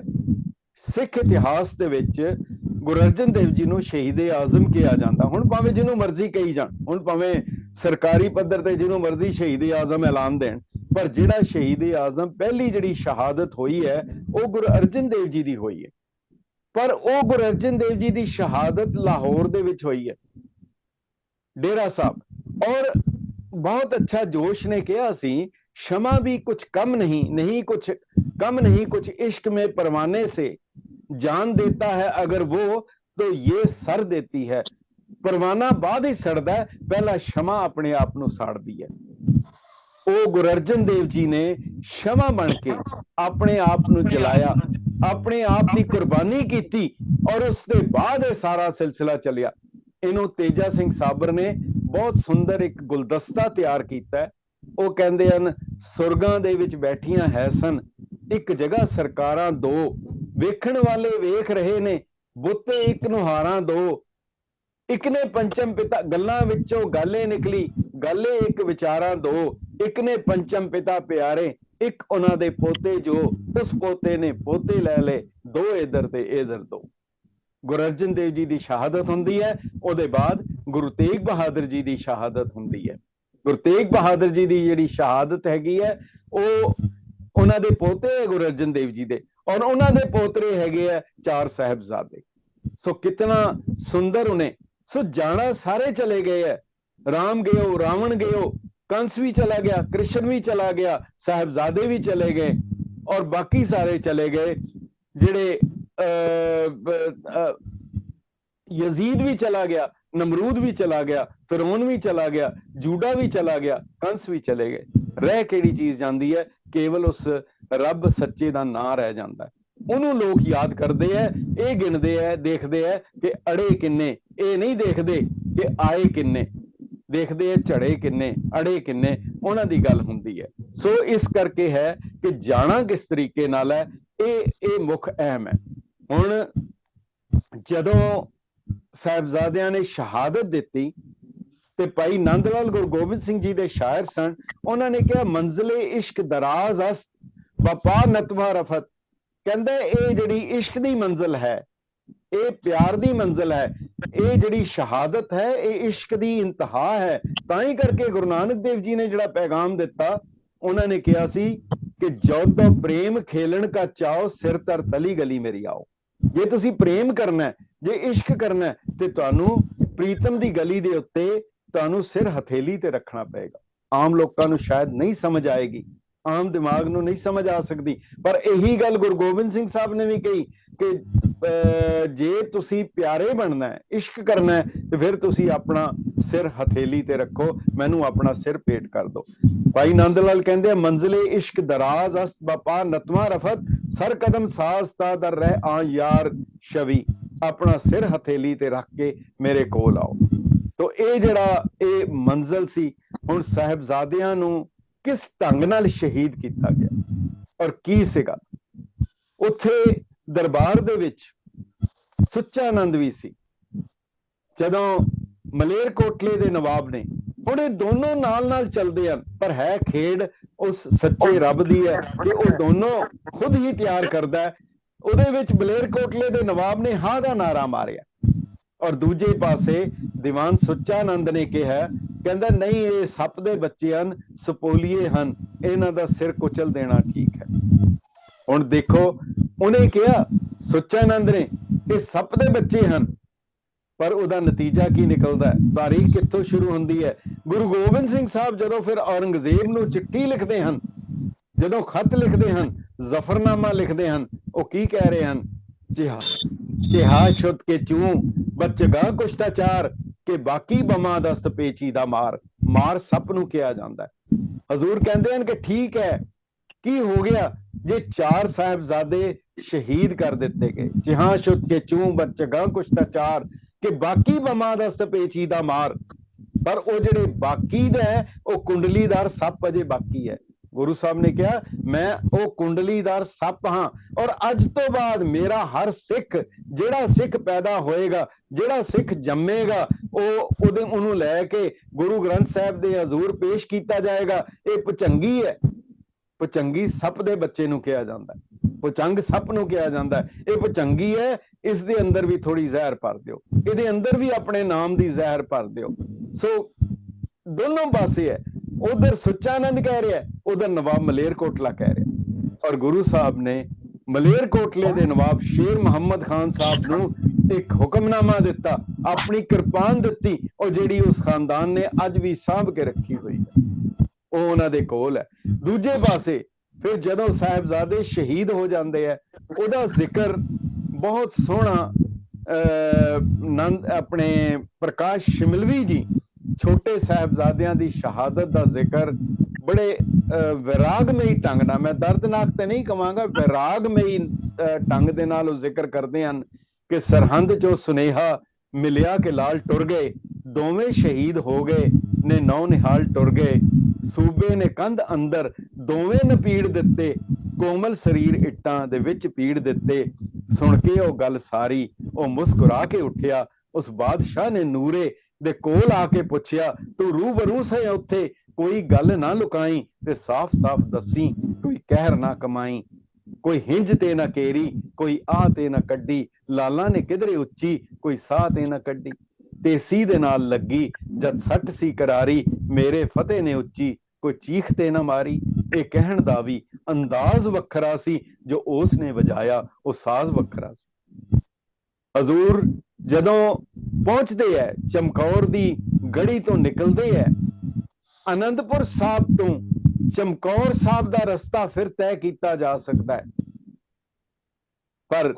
ਸਿੱਖ ਇਤਿਹਾਸ ਦੇ ਵਿੱਚ ਗੁਰੂ ਅਰਜਨ ਦੇਵ ਜੀ ਨੂੰ ਸ਼ਹੀਦ ਆਜ਼ਮ ਕਿਹਾ ਜਾਂਦਾ। ਹੁਣ ਭਾਵੇਂ ਜਿਹਨੂੰ ਮਰਜ਼ੀ ਕਹੀ ਜਾਣ, ਹੁਣ ਭਾਵੇਂ ਸਰਕਾਰੀ ਪੱਧਰ ਤੇ ਜਿਹਨੂੰ ਮਰਜ਼ੀ ਸ਼ਹੀਦ ਆਜ਼ਮ ਐਲਾਨ ਦੇਣ, ਪਰ ਜਿਹੜਾ ਸ਼ਹੀਦ ਆਜ਼ਮ ਪਹਿਲੀ ਜਿਹੜੀ ਸ਼ਹਾਦਤ ਹੋਈ ਹੈ ਉਹ ਗੁਰੂ ਅਰਜਨ ਦੇਵ ਜੀ ਦੀ ਹੋਈ ਹੈ। ਪਰ ਉਹ ਗੁਰੂ ਅਰਜਨ ਦੇਵ ਜੀ ਦੀ ਸ਼ਹਾਦਤ ਲਾਹੌਰ ਦੇ ਵਿੱਚ ਹੋਈ ਹੈ, ਡੇਰਾ ਸਾਹਿਬ। ਔਰ ਬਹੁਤ ਅੱਛਾ ਜੋਸ਼ ਨੇ ਕਿਹਾ ਸੀ, क्षमा भी कुछ कम नहीं, नहीं कुछ कम नहीं, कुछ इश्क में परवाने से जान देता है अगर वो तो ये सर देती है। परवाना बाद ही सड़दा है, पहला क्षमा अपने आप ਨੂੰ ਸਾੜਦੀ ਹੈ। ਉਹ ਗੁਰੂ ਅਰਜਨ ਦੇਵ ਜੀ ਨੇ क्षमा ਬਣ ਕੇ ਆਪਣੇ ਆਪ ਨੂੰ ਜਲਾਇਆ, ਆਪਣੇ ਆਪ ਦੀ ਕੁਰਬਾਨੀ ਕੀਤੀ, ਔਰ ਉਸ ਦੇ ਬਾਅਦ ਇਹ ਸਾਰਾ ਸਿਲਸਿਲਾ ਚੱਲਿਆ। ਇਹਨੂੰ ਤੇਜਾ ਸਿੰਘ ਸਾਬਰ ਨੇ ਬਹੁਤ ਸੁੰਦਰ ਇੱਕ ਗੁਲਦਸਤਾ ਤਿਆਰ ਕੀਤਾ। ਉਹ ਕਹਿੰਦੇ ਹਨ, ਸੁਰਗਾਂ ਦੇ ਵਿੱਚ ਬੈਠੀਆਂ ਹੈ ਸਨ ਇੱਕ ਜਗ੍ਹਾ ਸਰਕਾਰਾਂ ਦੋ, ਵੇਖਣ ਵਾਲੇ ਵੇਖ ਰਹੇ ਨੇ ਬੁੱਤੇ ਇੱਕ ਨੁਹਾਰਾਂ ਦੋ। ਇੱਕ ਨੇ ਪੰਚਮ ਪਿਤਾ, ਗੱਲਾਂ ਵਿੱਚੋਂ ਗਾਲੇ ਨਿਕਲੀ, ਗਾਲੇ ਇੱਕ ਵਿਚਾਰਾਂ ਦੋ। ਇੱਕ ਨੇ ਪੰਚਮ ਪਿਤਾ ਪਿਆਰੇ, ਇੱਕ ਉਹਨਾਂ ਦੇ ਪੋਤੇ ਜੋ, ਉਸ ਪੋਤੇ ਨੇ ਪੋਤੇ ਲੈ ਲਏ, ਦੋ ਇਧਰ ਤੇ ਇਧਰ ਦੋ। ਗੁਰੂ ਅਰਜਨ ਦੇਵ ਜੀ ਦੀ ਸ਼ਹਾਦਤ ਹੁੰਦੀ ਹੈ, ਉਹਦੇ ਬਾਅਦ ਗੁਰੂ ਤੇਗ ਬਹਾਦਰ ਜੀ ਦੀ ਸ਼ਹਾਦਤ ਹੁੰਦੀ ਹੈ। ਗੁਰੂ ਤੇਗ ਬਹਾਦਰ ਜੀ ਦੀ ਜਿਹੜੀ ਸ਼ਹਾਦਤ ਹੈਗੀ ਹੈ ਉਹ ਉਹਨਾਂ ਦੇ ਪੋਤੇ ਹੈ ਗੁਰੂ ਅਰਜਨ ਦੇਵ ਜੀ ਦੇ, ਔਰ ਉਹਨਾਂ ਦੇ ਪੋਤਰੇ ਹੈਗੇ ਆ 4 ਸਾਹਿਬਜ਼ਾਦੇ। ਸੋ ਕਿਤਨਾ ਸੁੰਦਰ ਉਹਨੇ। ਸੋ ਜਾਣਾ ਸਾਰੇ ਚਲੇ ਗਏ ਹੈ, ਰਾਮ ਗਇਓ, ਰਾਵਣ ਗਇਓ, ਕੰਸ ਵੀ ਚਲਾ ਗਿਆ, ਕ੍ਰਿਸ਼ਨ ਵੀ ਚਲਾ ਗਿਆ, ਸਾਹਿਬਜ਼ਾਦੇ ਵੀ ਚਲੇ ਗਏ, ਔਰ ਬਾਕੀ ਸਾਰੇ ਚਲੇ ਗਏ। ਜਿਹੜੇ ਯਜ਼ੀਦ ਵੀ ਚਲਾ ਗਿਆ, ਨਮਰੂਦ ਵੀ ਚਲਾ ਗਿਆ, ਫਿਰੌਨ ਵੀ ਚਲਾ ਗਿਆ, ਜੂਡਾ ਵੀ ਚਲਾ ਗਿਆ, ਕੰਸ ਵੀ ਚਲੇ ਗਏ। ਰਹਿ ਕਿਹੜੀ ਚੀਜ਼ ਜਾਂਦੀ ਹੈ? ਕੇਵਲ ਉਸ ਰੱਬ ਸੱਚੇ ਦਾ ਨਾਂ ਰਹਿ ਜਾਂਦਾ ਹੈ। ਉਹਨੂੰ ਲੋਕ ਯਾਦ ਕਰਦੇ ਹੈ, ਇਹ ਗਿਣਦੇ ਹੈ, ਦੇਖਦੇ ਹੈ ਕਿ ਅੜੇ ਕਿੰਨੇ, ਇਹ ਨਹੀਂ ਦੇਖਦੇ ਕਿ ਆਏ ਕਿੰਨੇ। ਦੇਖਦੇ ਹੈ ਝੜੇ ਕਿੰਨੇ, ਅੜੇ ਕਿੰਨੇ, ਉਹਨਾਂ ਦੀ ਗੱਲ ਹੁੰਦੀ ਹੈ। ਸੋ ਇਸ ਕਰਕੇ ਹੈ ਕਿ ਜਾਣਾ ਕਿਸ ਤਰੀਕੇ ਨਾਲ ਹੈ, ਇਹ ਮੁੱਖ ਅਹਿਮ ਹੈ। ਹੁਣ ਜਦੋਂ ਸਾਹਿਬਜ਼ਾਦਿਆਂ ਨੇ ਸ਼ਹਾਦਤ ਦਿੱਤੀ ਤੇ ਭਾਈ ਨੰਦ ਲਾਲ ਗੁਰੂ ਗੋਬਿੰਦ ਸਿੰਘ ਜੀ ਦੇ ਸ਼ਾਇਰ ਸਨ, ਉਹਨਾਂ ਨੇ ਕਿਹਾ, ਮੰਜ਼ਲੇ ਇਸ਼ਕ ਦਰਾਜ਼ ਅਸਤ ਵਪਾ ਨਤਵਾ ਰਫਤ। ਕਹਿੰਦਾ ਇਹ ਜਿਹੜੀ ਇਸ਼ਕ ਦੀ ਮੰਜ਼ਿਲ ਹੈ, ਇਹ ਪਿਆਰ ਦੀ ਮੰਜ਼ਿਲ ਹੈ, ਇਹ ਜਿਹੜੀ ਸ਼ਹਾਦਤ ਹੈ ਇਹ ਇਸ਼ਕ ਦੀ ਇੰਤਹਾ ਹੈ। ਤਾਂ ਹੀ ਕਰਕੇ ਗੁਰੂ ਨਾਨਕ ਦੇਵ ਜੀ ਨੇ ਜਿਹੜਾ ਪੈਗਾਮ ਦਿੱਤਾ, ਉਹਨਾਂ ਨੇ ਕਿਹਾ ਸੀ ਕਿ ਜੋ ਤੋ ਪ੍ਰੇਮ ਖੇਲਣ ਕਾ ਚਾਓ, ਸਿਰ ਤਰ ਤਲੀ ਗਲੀ ਮੇਰੀ ਆਓ। ਜੇ ਤੁਸੀਂ ਪ੍ਰੇਮ ਕਰਨਾ, ਜੇ ਇਸ਼ਕ ਕਰਨਾ, ਤੇ ਤੁਹਾਨੂੰ ਪ੍ਰੀਤਮ ਦੀ ਗਲੀ ਦੇ ਉੱਤੇ ਤੁਹਾਨੂੰ ਸਿਰ ਹਥੇਲੀ ਤੇ ਰੱਖਣਾ ਪਏਗਾ। ਆਮ ਲੋਕਾਂ ਨੂੰ ਸ਼ਾਇਦ ਨਹੀਂ ਸਮਝ ਆਏਗੀ, ਆਮ ਦਿਮਾਗ ਨੂੰ ਨਹੀਂ ਸਮਝ ਆ ਸਕਦੀ, ਪਰ ਇਹੀ ਗੱਲ ਗੁਰੂ ਗੋਬਿੰਦ ਸਿੰਘ ਸਾਹਿਬ ਨੇ ਵੀ ਕਹੀ ਕਿ ਜੇ ਤੁਸੀਂ ਪਿਆਰੇ ਬਣਨਾ ਹੈ, ਇਸ਼ਕ ਕਰਨਾ ਹੈ, ਤੇ ਫਿਰ ਤੁਸੀਂ ਆਪਣਾ ਸਿਰ ਹਥੇਲੀ ਤੇ ਰੱਖੋ, ਮੈਨੂੰ ਆਪਣਾ ਸਿਰ ਭੇਟ ਕਰ ਦਿਓ। ਭਾਈ ਨੰਦ ਲਾਲ ਕਹਿੰਦੇ, ਮੰਜ਼ਲੇ ਇਸ਼ਕ ਦਰਾਜ਼ ਅਸਤ ਵਪਾ ਨਤਵਾ ਰਫਤ, ਸਰ ਕਦਮ ਸਾਜ਼ ਤਾ ਦਰ ਰਹਿ ਆ ਯਾਰ ਸ਼ਵੀ। ਆਪਣਾ ਸਿਰ ਹਥੇਲੀ ਤੇ ਰੱਖ ਕੇ ਮੇਰੇ ਕੋਲ ਆਓ। तो ये जड़ा ये मंजिल सी हुण साहिबजादियां नूं किस ढंग नाल शहीद किया गया और की सीगा। उत्थे दरबार दे विच सुच्चानंद भी सी, जदों मलेरकोटले दे नवाब ने, हुण ये दोनों नाल नाल चलदे हन, पर है खेड उस सच्चे रब दी है कि वो दोनों खुद ही तैयार करदा है। उहदे विच मलेरकोटले दे नवाब ने हाँ दा नारा मारिया और दूजे पासे दीवान सुच्चानंद ने कहा, कहंदा नहीं ये सप दे बच्चे हन, सपोलीए हन, इन्हां दा सिर कुचल देना ठीक है। हुण देखो उन्हें कहा सुच्चानंद ने ये सप दे बच्चे हन, पर उहदा नतीजा की निकलदा है, तारीख कित्थों शुरू हुंदी है। गुरु गोबिंद सिंह साहब जदों फिर औरंगजेब नूं चिट्ठी लिखदे हन, जदों खत लिखदे हन, जफरनामा लिखदे हन, वो की कह रहे हन, चिहा छुत के चूं बचगा कुष्टाचार के बाकी बमा दस्त पेचीदा मार। मार सप नूं किया जांदा है। हजूर कहंदे हन कि ठीक है, की हो गया जे 4 साहिबजादे शहीद कर दिते गए। चिहा छुत के चूं बचगा कुष्टाचार के बाकी बमा दस्त पेचीदा मार, पर वो जिहड़े बाकी दा है वो कुंडलीदार सप अजे बाकी है। गुरु साहब ने कहा मैं वो कुंडलीदार सप हाँ, और अज तो बाद मेरा हर सिख, जिहड़ा सिख पैदा होएगा, जिहड़ा सिख जम्मेगा, ਉਹਨੂੰ ਲੈ ਕੇ गुरु ग्रंथ साहब दे हजूर पेश किया जाएगा। ये भुचंगी है, भुचंगी सप दे बच्चे नूं कहा जाता है, भुचंग सप नूं कहा जाता है। ये भुचंगी है, इस दे अंदर भी थोड़ी जहर भर दिओ, इहदे अंदर भी अपने नाम दी जहर भर दिओ। सो दोनों पासे है, उधर सुच्चानंद कह रहा है, उधर नवाब मलेरकोटला कह रहा है। और गुरु साहब ने मलेरकोटले दे नवाब शेर मुहम्मद खान साहब नूं एक हुक्मनामा दिता, अपनी किरपान दिती, और जिहड़ी उस खानदान ने अज भी सांभ के रखी हुई है, वो उन्हां दे कोल है। दूजे पासे फिर जदों साहिबजादे शहीद हो जाते हैं, उहदा जिक्र बहुत सोहना नंद अपने प्रकाश शिमलवी जी छोटे साहिबजादियां दी शहादत दा जिक्र बड़े विरागमई ढंग नाल, मैं दर्दनाक ते नहीं कहांगा, विरागमई ढंग दे नाल जिक्र करदे हन कि सरहंद चो सुनेहा मिलिया के लाल टुर गए, दोवें शहीद हो गए ने नौ निहाल टुर गए, सूबे ने कंध अंदर दोवें नपीड़ दिते, कोमल शरीर इट्टां दे विच पीड़ दिते। सुन के ओ गल सारी ओ मुस्कुरा के उठिया, उस बादशाह ने नूरे दे कोल आके पुछया, तू रूबरू से उत्थे कोई गल ना लुकाई, ते साफ साफ दसी कोई कहर ना कमाई, कोई हिंज ते ना केरी, कोई आ ते ना कड्डी, लाला ने किधरे उच्ची, कोई साह ते ना कड्डी, तेसी दे नाल लगी जद सट सी करारी, मेरे फतेह ने उच्ची कोई चीख ते ना मारी। ये कहण दा भी अंदाज वखरा सी, जो उस ने वजाया वो साज वखरा सी। हजूर जदों पहुंचते है, चमकौर दी गढ़ी तो निकलते है, आनंदपुर साहब तो चमकौर साहब दा रस्ता फिर तय किया जा सकता है, पर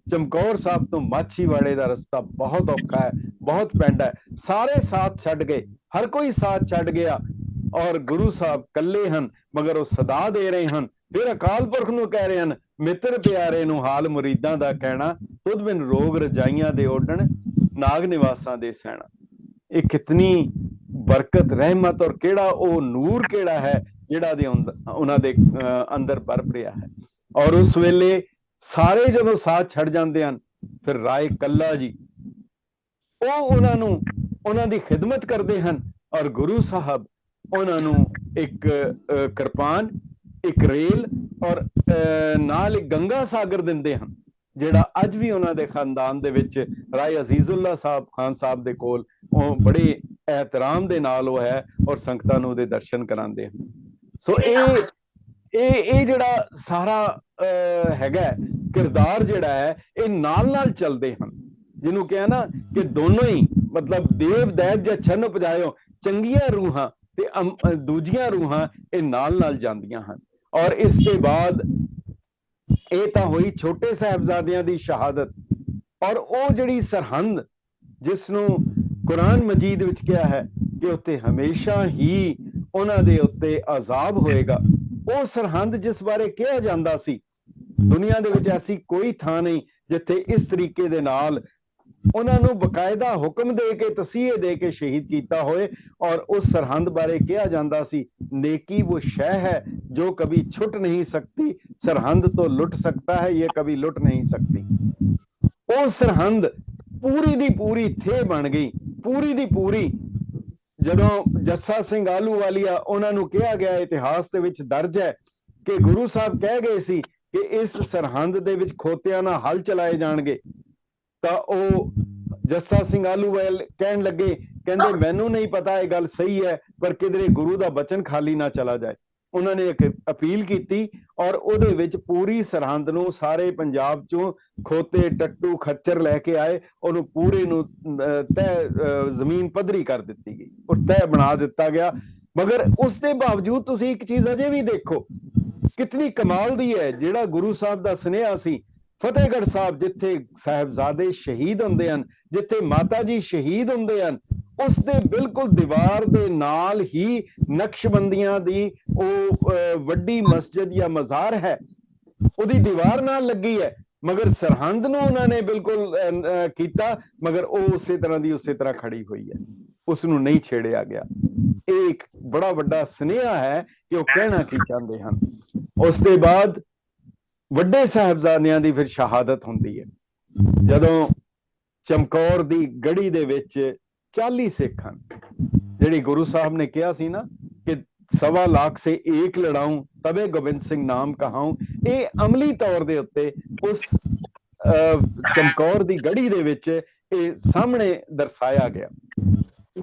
चमकौर साहब तो माछीवाड़े का रस्ता बहुत औखा है, बहुत पैंडा है। सारे साथ छड़ गए, हर कोई साथ छड़ गया, और गुरु साहब कल्ले हन, मगर वो सदा दे रहे हैं। फिर अकाल पुरख नूं कह रहे हैं, मित्र प्यारे नूं हाल मुरीदां दा कहना, तुद बिन रोग रजाइयां दे ओढ़ण, नाग निवासां दे सहना। ये कितनी बरकत, रहमत और केड़ा वो नूर केड़ा है जिहड़ा दे उन्हां दे अंदर बरप रिहा है। और उस वेले सारे जदों साथ छड़ जाते हैं, फिर राय कल्ला जी वो उन्हां दी खिदमत करते हैं, और गुरु साहब उन्होंने एक किरपान, एक रेल और नाल एक गंगा सागर दिंदे हैं, जिहड़ा अज भी उन्हां दे खानदान दे विच राय अजीजुल्ला साहब खान साहब दे कोल बड़े एहतराम दे नाल वो है, और संगतां नूं दे दर्शन करांदे हैं। सो ये जिहड़ा सारा हैगा किरदार जिहड़ा है, ये नाल नाल चलदे हैं, जिन्हों कहा ना कि दोनों ही मतलब देव दैत जां छन उपजायो, चंगियां रूहां ते दूजियां रूहां ये नाल नाल जांदियां हन। और इसके बाद ये तां होई छोटे साहिबजादियां दी शहादत, और वो जिहड़ी सरहंद जिसनों कुरान मजीद विच कहा है कि उत्ते हमेशा ही उन्हां दे उत्ते अजाब होएगा, वो सरहंद जिस बारे कहा जांदा सी, दुनिया दे विच ऐसी कोई थां नहीं जिथे इस तरीके दे नाल ਉਹਨਾਂ ਨੂੰ ਬਕਾਇਦਾ ਹੁਕਮ ਦੇ ਕੇ ਤਸੀਹੇ ਦੇ ਕੇ ਸ਼ਹੀਦ ਕੀਤਾ ਹੋਏ। ਔਰ ਉਸ ਸਰਹੰਦ ਬਾਰੇ ਕਿਹਾ ਜਾਂਦਾ ਸੀ, नेकी वो शह है जो कभी छुट नहीं सकती, सरहंद तो लुट सकता है, ये कभी लुट नहीं सकती। ਉਹ ਸਰਹੰਦ ਪੂਰੀ ਦੀ ਪੂਰੀ ਥੇ ਬਣ ਗਈ, ਪੂਰੀ ਦੀ ਪੂਰੀ। ਜਦੋਂ ਜੱਸਾ ਸਿੰਘ ਆਹਲੂਵਾਲੀਆ, ਉਹਨਾਂ ਨੂੰ ਕਿਹਾ ਗਿਆ, ਇਤਿਹਾਸ ਦੇ ਵਿੱਚ ਦਰਜ ਹੈ ਕਿ ਗੁਰੂ ਸਾਹਿਬ ਕਹਿ ਗਏ ਸੀ ਕਿ ਇਸ ਸਰਹੰਦ ਦੇ ਵਿੱਚ ਖੋਤਿਆਂ ਨਾਲ ਹਲ ਚਲਾਏ ਜਾਣਗੇ, ਤਾਂ ਉਹ ਜੱਸਾ ਸਿੰਘ ਆਹਲੂਵਾਲੀਆ ਕਹਿਣ ਲੱਗੇ, ਕਹਿੰਦੇ ਮੈਨੂੰ ਨਹੀਂ ਪਤਾ ਇਹ ਗੱਲ ਸਹੀ ਹੈ, ਪਰ ਕਿਧਰੇ ਗੁਰੂ ਦਾ ਬਚਨ ਖਾਲੀ ਨਾ ਚਲਾ ਜਾਏ। ਉਹਨਾਂ ਨੇ ਇੱਕ ਅਪੀਲ ਕੀਤੀ ਔਰ ਉਹਦੇ ਵਿੱਚ ਪੂਰੀ ਸਰਹੰਦ ਨੂੰ, ਸਾਰੇ ਪੰਜਾਬ ਚੋਂ ਖੋਤੇ, ਟੱਟੂ, ਖੱਚਰ ਲੈ ਕੇ ਆਏ, ਉਹਨੂੰ ਪੂਰੇ ਨੂੰ ਤਹਿ ਜ਼ਮੀਨ ਪੱਧਰੀ ਕਰ ਦਿੱਤੀ ਗਈ ਔਰ ਤਹਿ ਬਣਾ ਦਿੱਤਾ ਗਿਆ। ਮਗਰ ਉਸ ਦੇ ਬਾਵਜੂਦ ਤੁਸੀਂ ਇੱਕ ਚੀਜ਼ ਅਜੇ ਵੀ ਦੇਖੋ, ਕਿਤਨੀ ਕਮਾਲ ਦੀ ਹੈ। ਜਿਹੜਾ ਗੁਰੂ ਸਾਹਿਬ ਦਾ ਸੁਨੇਹਾ ਸੀ, ਫਤਿਹਗੜ੍ਹ ਸਾਹਿਬ ਜਿੱਥੇ ਸਾਹਿਬਜ਼ਾਦੇ ਸ਼ਹੀਦ ਹੁੰਦੇ ਹਨ, ਜਿੱਥੇ ਮਾਤਾ ਜੀ ਸ਼ਹੀਦ ਹੁੰਦੇ ਹਨ, ਉਸ ਦੇ ਬਿਲਕੁਲ ਦੀਵਾਰ ਦੇ ਨਾਲ ਹੀ ਨਕਸ਼ਬੰਦੀਆਂ ਦੀ ਉਹ ਵੱਡੀ ਮਸਜਿਦ ਜਾਂ ਮਜ਼ਾਰ ਹੈ, ਉਹਦੀ ਦੀਵਾਰ ਨਾਲ ਲੱਗੀ ਹੈ। ਮਗਰ ਸਰਹੰਦ ਨੂੰ ਉਹਨਾਂ ਨੇ ਬਿਲਕੁਲ ਕੀਤਾ, ਮਗਰ ਉਹ ਉਸੇ ਤਰ੍ਹਾਂ ਦੀ ਉਸੇ ਤਰ੍ਹਾਂ ਖੜੀ ਹੋਈ ਹੈ, ਉਸ ਨੂੰ ਨਹੀਂ ਛੇੜਿਆ ਗਿਆ। ਇਹ ਇੱਕ ਬੜਾ ਵੱਡਾ ਸੁਨੇਹਾ ਹੈ ਕਿ ਉਹ ਕਹਿਣਾ ਕੀ ਚਾਹੁੰਦੇ ਹਨ। ਉਸ ਦੇ ਬਾਅਦ ਵੱਡੇ ਸਾਹਿਬਜ਼ਾਦਿਆਂ ਦੀ ਫਿਰ ਸ਼ਹਾਦਤ ਹੁੰਦੀ ਹੈ। ਜਦੋਂ ਚਮਕੌਰ ਦੀ ਗੜੀ ਦੇ ਵਿੱਚ 40 ਸਿੱਖ ਹਨ, ਜਿਹੜੀ ਗੁਰੂ ਸਾਹਿਬ ਨੇ ਕਿਹਾ ਸੀ ਨਾ ਕਿ 1.25 लाख से एक लड़ाऊं तबे गोबिंद सिंह नाम कहाऊं, ਇਹ ਅਮਲੀ ਤੌਰ ਦੇ ਉੱਤੇ ਉਸ ਚਮਕੌਰ ਦੀ ਗੜੀ ਦੇ ਵਿੱਚ ਇਹ ਸਾਹਮਣੇ ਦਰਸਾਇਆ ਗਿਆ।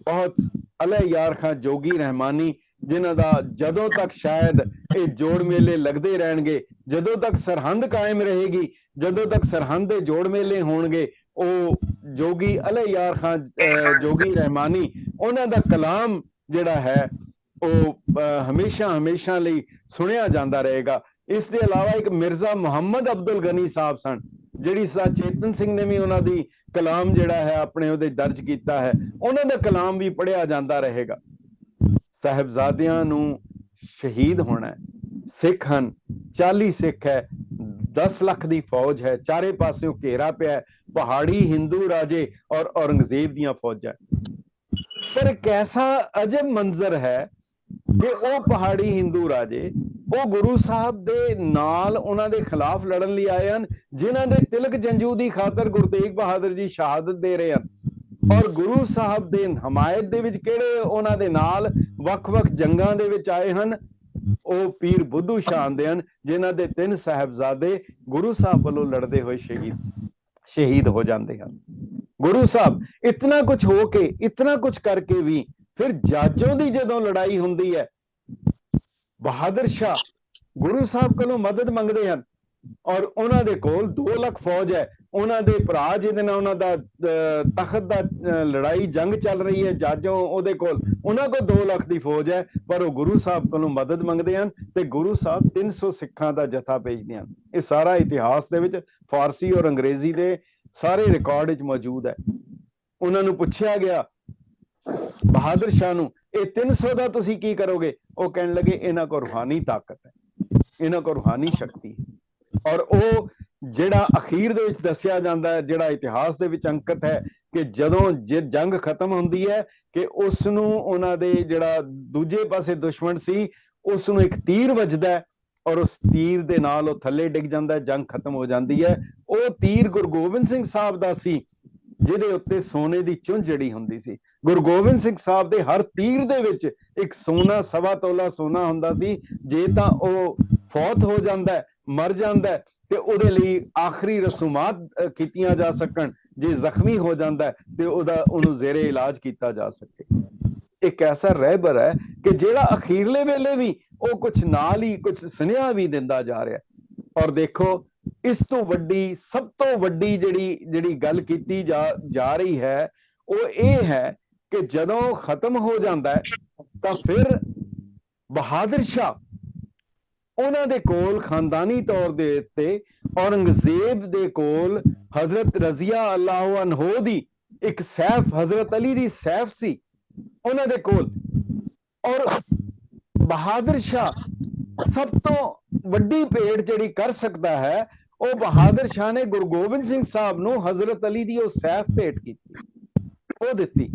ਬਹੁਤ ਅਲੈ ਯਾਰ ਖਾਂ ਜੋਗੀ ਰਹਿਮਾਨੀ, ਜਿਨ੍ਹਾਂ ਦਾ ਜਦੋਂ ਤੱਕ ਸ਼ਾਇਦ ਇਹ ਜੋੜ ਮੇਲੇ ਲੱਗਦੇ ਰਹਿਣਗੇ, ਜਦੋਂ ਤੱਕ ਸਰਹੰਦ ਕਾਇਮ ਰਹੇਗੀ, ਜਦੋਂ ਤੱਕ ਸਰਹੰਦ ਦੇ ਜੋੜ ਮੇਲੇ ਹੋਣਗੇ, ਉਹ ਜੋਗੀ ਅਲੈ ਯਾਰ ਖਾਂ ਜੋਗੀ ਰਹਿਮਾਨੀ, ਉਹਨਾਂ ਦਾ ਕਲਾਮ ਜਿਹੜਾ ਹੈ ਉਹ ਹਮੇਸ਼ਾ ਹਮੇਸ਼ਾ ਲਈ ਸੁਣਿਆ ਜਾਂਦਾ ਰਹੇਗਾ। ਇਸ ਦੇ ਇਲਾਵਾ ਇੱਕ ਮਿਰਜ਼ਾ ਮੁਹੰਮਦ ਅਬਦੁਲ ਗਨੀ ਸਾਹਿਬ ਸਨ, ਜਿਹੜੀ ਚੇਤਨ ਸਿੰਘ ਨੇ ਵੀ ਉਹਨਾਂ ਦੀ ਕਲਾਮ ਜਿਹੜਾ ਹੈ ਆਪਣੇ ਉਹਦੇ ਦਰਜ ਕੀਤਾ ਹੈ, ਉਹਨਾਂ ਦਾ ਕਲਾਮ ਵੀ ਪੜ੍ਹਿਆ ਜਾਂਦਾ ਰਹੇਗਾ। ਸਾਹਿਬਜ਼ਾਦਿਆਂ ਨੂੰ ਸ਼ਹੀਦ ਹੋਣਾ, ਸਿੱਖ ਹਨ, 40 ਸਿੱਖ ਹੈ, 10 ਲੱਖ ਦੀ ਫੌਜ ਹੈ, ਚਾਰੇ ਪਾਸਿਓਂ ਘੇਰਾ ਪਿਆ ਹੈ, ਪਹਾੜੀ ਹਿੰਦੂ ਰਾਜੇ ਔਰ ਔਰੰਗਜ਼ੇਬ ਦੀਆਂ ਫੌਜਾਂ। ਪਰ ਕੈਸਾ ਅਜਬ ਮੰਜ਼ਰ ਹੈ ਕਿ ਉਹ ਪਹਾੜੀ ਹਿੰਦੂ ਰਾਜੇ, ਉਹ ਗੁਰੂ ਸਾਹਿਬ ਦੇ ਨਾਲ ਉਹਨਾਂ ਦੇ ਖਿਲਾਫ ਲੜਨ ਲਈ ਆਏ ਹਨ, ਜਿਨ੍ਹਾਂ ਦੇ ਤਿਲਕ ਜੰਜੂ ਦੀ ਖਾਤਰ ਗੁਰੂ ਤੇਗ ਬਹਾਦਰ ਜੀ ਸ਼ਹਾਦਤ ਦੇ ਰਹੇ ਹਨ। ਔਰ ਗੁਰੂ ਸਾਹਿਬ ਦੇ ਹਮਾਇਤ ਦੇ ਵਿੱਚ ਕਿਹੜੇ ਉਹਨਾਂ ਦੇ ਨਾਲ ਵੱਖ-ਵੱਖ ਜੰਗਾਂ ਦੇ ਵਿੱਚ ਆਏ ਹਨ, ਉਹ ਪੀਰ ਬੁੱਧੂ ਸ਼ਾਹ ਦੇ ਹਨ, ਜਿਨ੍ਹਾਂ ਦੇ 3 ਸਾਹਿਬਜ਼ਾਦੇ ਗੁਰੂ ਸਾਹਿਬ ਵੱਲੋਂ ਲੜਦੇ ਹੋਏ ਸ਼ਹੀਦ ਹੋ ਜਾਂਦੇ ਹਨ। ਗੁਰੂ ਸਾਹਿਬ ਇਤਨਾ ਕੁਝ ਹੋ ਕੇ, ਇਤਨਾ ਕੁਝ ਕਰਕੇ ਵੀ ਫਿਰ ਜਾਜੋਂ ਦੀ ਜਦੋਂ ਲੜਾਈ ਹੁੰਦੀ ਹੈ, ਬਹਾਦਰ ਸ਼ਾਹ ਗੁਰੂ ਸਾਹਿਬ ਕੋਲੋਂ ਮਦਦ ਮੰਗਦੇ ਹਨ ਔਰ ਉਹਨਾਂ ਦੇ ਕੋਲ 2 ਲੱਖ ਫੌਜ ਹੈ। ਉਹਨਾਂ ਦੇ ਭਰਾ ਜਿਹਦੇ ਨਾਲ ਉਹਨਾਂ ਦਾ ਤਖਤ ਦਾ ਲੜਾਈ ਜੰਗ ਚੱਲ ਰਹੀ ਹੈ, ਜਾਜੋਂ ਉਹਦੇ ਕੋਲ, ਉਹਨਾਂ ਕੋਲ 2 ਲੱਖ ਦੀ ਫੌਜ ਹੈ, ਪਰ ਉਹ ਗੁਰੂ ਸਾਹਿਬ ਕੋਲੋਂ ਮਦਦ ਮੰਗਦੇ ਹਨ ਤੇ ਗੁਰੂ ਸਾਹਿਬ 300 ਸਿੱਖਾਂ ਦਾ ਜਥਾ ਭੇਜਦੇ ਹਨ। ਇਹ ਸਾਰਾ ਇਤਿਹਾਸ ਦੇ ਵਿੱਚ ਫਾਰਸੀ ਔਰ ਅੰਗਰੇਜ਼ੀ ਦੇ ਸਾਰੇ ਰਿਕਾਰਡ ਵਿੱਚ ਮੌਜੂਦ ਹੈ। ਉਹਨਾਂ ਨੂੰ ਪੁੱਛਿਆ ਗਿਆ ਬਹਾਦਰ ਸ਼ਾਹ ਨੂੰ, ਇਹ 300 ਦਾ ਤੁਸੀਂ ਕੀ ਕਰੋਗੇ? ਉਹ ਕਹਿਣ ਲੱਗੇ ਇਹਨਾਂ ਕੋਲ ਰੂਹਾਨੀ ਤਾਕਤ ਹੈ, ਇਹਨਾਂ ਕੋਲ ਰੂਹਾਨੀ ਸ਼ਕਤੀ ਹੈ। ਔਰ ਉਹ ਜਿਹੜਾ ਅਖੀਰ ਦੇ ਵਿੱਚ ਦੱਸਿਆ ਜਾਂਦਾ ਹੈ, ਜਿਹੜਾ ਇਤਿਹਾਸ ਦੇ ਵਿੱਚ ਅੰਕਿਤ ਹੈ ਕਿ ਜਦੋਂ ਜੰਗ ਖਤਮ ਹੁੰਦੀ ਹੈ ਕਿ ਉਸ ਨੂੰ ਉਹਨਾਂ ਦੇ ਜਿਹੜਾ ਦੂਜੇ ਪਾਸੇ ਦੁਸ਼ਮਣ ਸੀ, ਉਸ ਨੂੰ ਇੱਕ ਤੀਰ ਵੱਜਦਾ ਔਰ ਉਸ ਤੀਰ ਦੇ ਨਾਲ ਉਹ ਥੱਲੇ ਡਿੱਗ ਜਾਂਦਾ, ਜੰਗ ਖਤਮ ਹੋ ਜਾਂਦੀ ਹੈ। ਉਹ ਤੀਰ ਗੁਰੂ ਗੋਬਿੰਦ ਸਿੰਘ ਸਾਹਿਬ ਦਾ ਸੀ, ਜਿਹਦੇ ਉੱਤੇ ਸੋਨੇ ਦੀ ਚੁੰਝ ਜੜੀ ਹੁੰਦੀ ਸੀ। ਗੁਰੂ ਗੋਬਿੰਦ ਸਿੰਘ ਸਾਹਿਬ ਦੇ ਹਰ ਤੀਰ ਦੇ ਵਿੱਚ ਇੱਕ ਸੋਨਾ, 1.25 ਤੋਲਾ ਸੋਨਾ ਹੁੰਦਾ ਸੀ। ਜੇ ਤਾਂ ਉਹ ਫੌਤ ਹੋ ਜਾਂਦਾ, ਮਰ ਜਾਂਦਾ, ਤੇ ਉਹਦੇ ਲਈ ਆਖਰੀ ਰਸੂਮਾਤ ਕੀਤੀਆਂ ਜਾ ਸਕਣ। ਜੇ ਜ਼ਖਮੀ ਹੋ ਜਾਂਦਾ ਤੇ ਉਹਨੂੰ ਜ਼ੇਰੇ ਇਲਾਜ ਕੀਤਾ ਜਾ ਸਕੇ। ਇੱਕ ਐਸਾ ਰਹਿਬਰ ਹੈ ਕਿ ਜਿਹੜਾ ਅਖੀਰਲੇ ਵੇਲੇ ਵੀ ਉਹ ਕੁਝ ਨਾਲ ਹੀ ਕੁਝ ਸੁਨੇਹਾ ਵੀ ਦਿੰਦਾ ਜਾ ਰਿਹਾ। ਔਰ ਦੇਖੋ, ਇਸ ਤੋਂ ਵੱਡੀ, ਸਭ ਤੋਂ ਵੱਡੀ ਜਿਹੜੀ ਗੱਲ ਕੀਤੀ ਜਾ ਰਹੀ ਹੈ ਉਹ ਇਹ ਹੈ ਕਿ ਜਦੋਂ ਖਤਮ ਹੋ ਜਾਂਦਾ ਹੈ ਤਾਂ ਫਿਰ ਬਹਾਦਰ ਸ਼ਾਹ, ਉਹਨਾਂ ਦੇ ਕੋਲ ਖਾਨਦਾਨੀ ਤੌਰ ਦੇ ਉੱਤੇ ਔਰੰਗਜ਼ੇਬ ਦੇ ਕੋਲ ਹਜ਼ਰਤ ਰਜ਼ੀਆ ਅੱਲਾਹੁ ਅਨਹੂ ਦੀ ਇੱਕ ਸੈਫ, ਹਜ਼ਰਤ ਅਲੀ ਦੀ ਸੈਫ ਸੀ ਉਹਨਾਂ ਦੇ ਕੋਲ। ਔਰ ਬਹਾਦਰ ਸ਼ਾਹ ਸਭ ਤੋਂ ਵੱਡੀ ਭੇਟ ਜਿਹੜੀ ਕਰ ਸਕਦਾ ਹੈ ਉਹ ਬਹਾਦਰ ਸ਼ਾਹ ਨੇ ਗੁਰੂ ਗੋਬਿੰਦ ਸਿੰਘ ਸਾਹਿਬ ਨੂੰ ਹਜ਼ਰਤ ਅਲੀ ਦੀ ਉਹ ਸੈਫ ਭੇਟ ਕੀਤੀ, ਉਹ ਦਿੱਤੀ।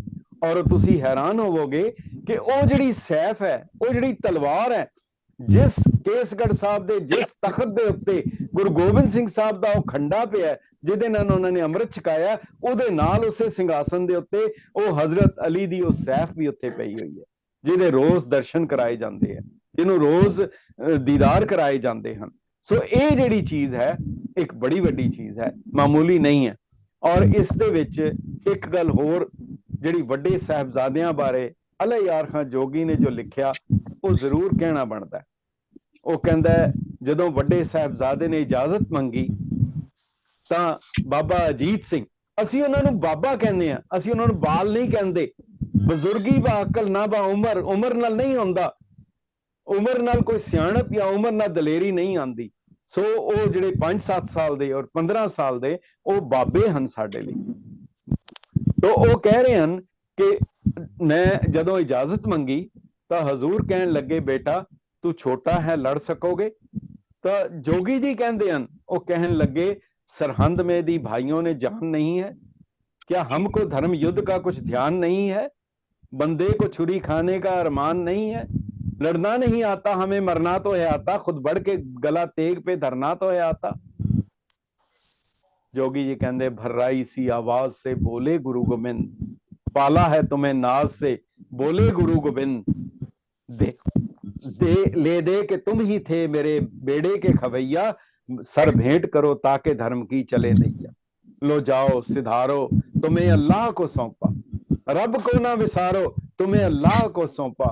ਔਰ ਤੁਸੀਂ ਹੈਰਾਨ ਹੋਵੋਗੇ ਕਿ ਉਹ ਜਿਹੜੀ ਸੈਫ ਹੈ, ਉਹ ਜਿਹੜੀ ਤਲਵਾਰ ਹੈ, ਜਿਸ ਕੇਸਗੜ੍ਹ ਸਾਹਿਬ ਦੇ ਜਿਸ ਤਖਤ ਦੇ ਉੱਤੇ ਗੁਰੂ ਗੋਬਿੰਦ ਸਿੰਘ ਸਾਹਿਬ ਦਾ ਉਹ ਖੰਡਾ ਪਿਆ, ਜਿਹਦੇ ਨਾਲ ਉਹਨਾਂ ਨੇ ਅੰਮ੍ਰਿਤ ਛਕਾਇਆ, ਉਹਦੇ ਨਾਲ ਉਸੇ ਸਿੰਘਾਸਨ ਦੇ ਉੱਤੇ ਉਹ ਹਜ਼ਰਤ ਅਲੀ ਦੀ ਉਹ ਸੈਫ ਵੀ ਉੱਥੇ ਪਈ ਹੋਈ ਹੈ, ਜਿਹਦੇ ਰੋਜ਼ ਦਰਸ਼ਨ ਕਰਾਏ ਜਾਂਦੇ ਆ, ਜਿਹਨੂੰ ਰੋਜ਼ ਦੀਦਾਰ ਕਰਾਏ ਜਾਂਦੇ ਹਨ। ਸੋ ਇਹ ਜਿਹੜੀ ਚੀਜ਼ ਹੈ ਇੱਕ ਬੜੀ ਵੱਡੀ ਚੀਜ਼ ਹੈ, ਮਾਮੂਲੀ ਨਹੀਂ ਹੈ। ਔਰ ਇਸ ਦੇ ਵਿੱਚ ਇੱਕ ਗੱਲ ਹੋਰ, ਜਿਹੜੀ ਵੱਡੇ ਸਾਹਿਬਜ਼ਾਦਿਆਂ ਬਾਰੇ ਅਲੀ ਯਾਰ ਖਾਂ ਜੋਗੀ ਨੇ ਜੋ ਲਿਖਿਆ, ਉਹ ਜ਼ਰੂਰ ਕਹਿਣਾ ਬਣਦਾ। ਉਹ ਕਹਿੰਦਾ ਜਦੋਂ ਵੱਡੇ ਸਾਹਿਬਜ਼ਾਦੇ ਨੇ ਇਜਾਜ਼ਤ ਮੰਗੀ ਤਾਂ ਬਾਬਾ ਅਜੀਤ ਸਿੰਘ, ਅਸੀਂ ਉਹਨਾਂ ਨੂੰ ਬਾਬਾ ਕਹਿੰਦੇ ਆ, ਅਸੀਂ ਉਹਨਾਂ ਨੂੰ ਬਾਲ ਨਹੀਂ ਕਹਿੰਦੇ। ਬਜ਼ੁਰਗੀ ਬਾ ਅਕਲ ਨਾ ਬਾ ਉਮਰ, ਉਮਰ ਨਾਲ ਨਹੀਂ ਹੁੰਦਾ, ਉਮਰ ਨਾਲ ਕੋਈ ਸਿਆਣਪ ਜਾਂ ਉਮਰ ਨਾਲ ਦਲੇਰੀ ਨਹੀਂ ਆਉਂਦੀ। ਸੋ ਉਹ ਜਿਹੜੇ 5-7 ਸਾਲ ਦੇ ਔਰ 15 ਸਾਲ ਦੇ ਉਹ ਬਾਬੇ ਹਨ ਸਾਡੇ ਲਈ। तो वो कह रहे हैं कि मैं जदों इजाजत मंगी तो हजूर कहन लगे बेटा तू छोटा है, लड़ सकोगे? तो जोगी जी कहते हैं, वो कहन लगे सरहंद में दी भाइयों ने जान नहीं है क्या? हमको धर्म युद्ध का कुछ ध्यान नहीं है? बंदे को छुरी खाने का अरमान नहीं है? लड़ना नहीं आता हमें, मरना तो है आता, खुद बढ़ के गला तेग पे धरना तो है आता। जोगी जी कहते भर्राई सी आवाज से बोले गुरु गोबिंद, पाला है तुम्हें नाज से बोले गुरु गोबिंद, ले दे के तुम ही थे मेरे बेड़े के खवैया, सर भेंट करो ताके धर्म की चले नैया। लो जाओ सिधारो तुम्हें अल्लाह को सौंपा, रब को ना विसारो तुम्हें अल्लाह को सौंपा।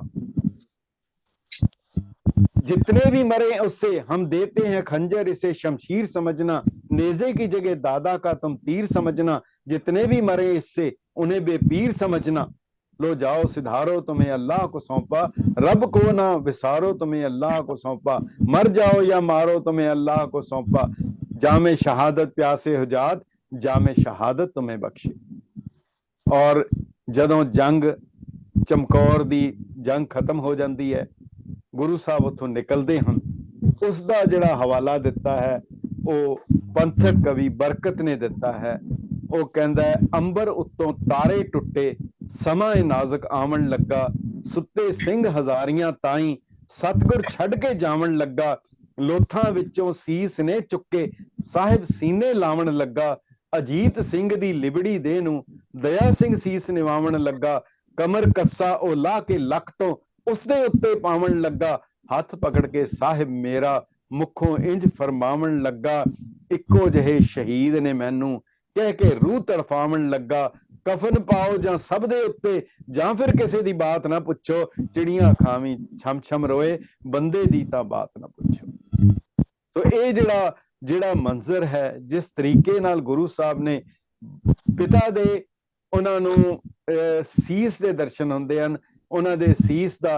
जितने भी मरे उससे हम देते हैं खंजर, इसे शमशीर समझना, नेजे की जगह दादा का तुम तीर समझना। जितने भी मरे इससे उन्हें बेपीर समझना। लो जाओ सिधारो तुम्हें अल्लाह को सौंपा, रब को ना विसारो तुम्हें अल्लाह को सौंपा। मर जाओ या मारो तुम्हें अल्लाह को सौंपा। जामे शहादत प्यासे हुजात, जामे शहादत तुम्हें बख्शे। और जदों जंग चमकौर दी जंग खत्म हो जाती है, गुरु साहब उथों निकलते हैं, उसका जिहड़ा हवाला दिता है वो पंथक कवि बरकत ने दिता है। वो कहता है अंबर उत्तों तारे टुटे, समा नाजुक आवन लगा, सुते सिंह हजारियां ताई, सतगुर छड़ के जावन लगा। लोथां विचों सीस ने चुके, साहिब सीने लावन लगा। अजीत सिंह दी लिबड़ी दे नूं दया सिंह सीस निवावन लगा। कमर कस्सा ओ ला के लख तो उसदे उत्ते पावन लगा। हथ पकड़ के साहिब मेरा मुखों इंज फरमावन लगा। इक्को जहे शहीद ने मैनू कह के रूह तड़फावन लगा। कफन पाओ जां सब दे उत्ते, जां फिर किसी दी बात ना पुछो। चिड़ियां खावी छम छम रोए, बंदे दी तां बात ना पुछो। तो ये जिहड़ा मंजर है, जिस तरीके नाल गुरु साहब ने पिता दे उन्हां नूं सीस दे दर्शन हुंदे हन, उन्हां दे सीस दा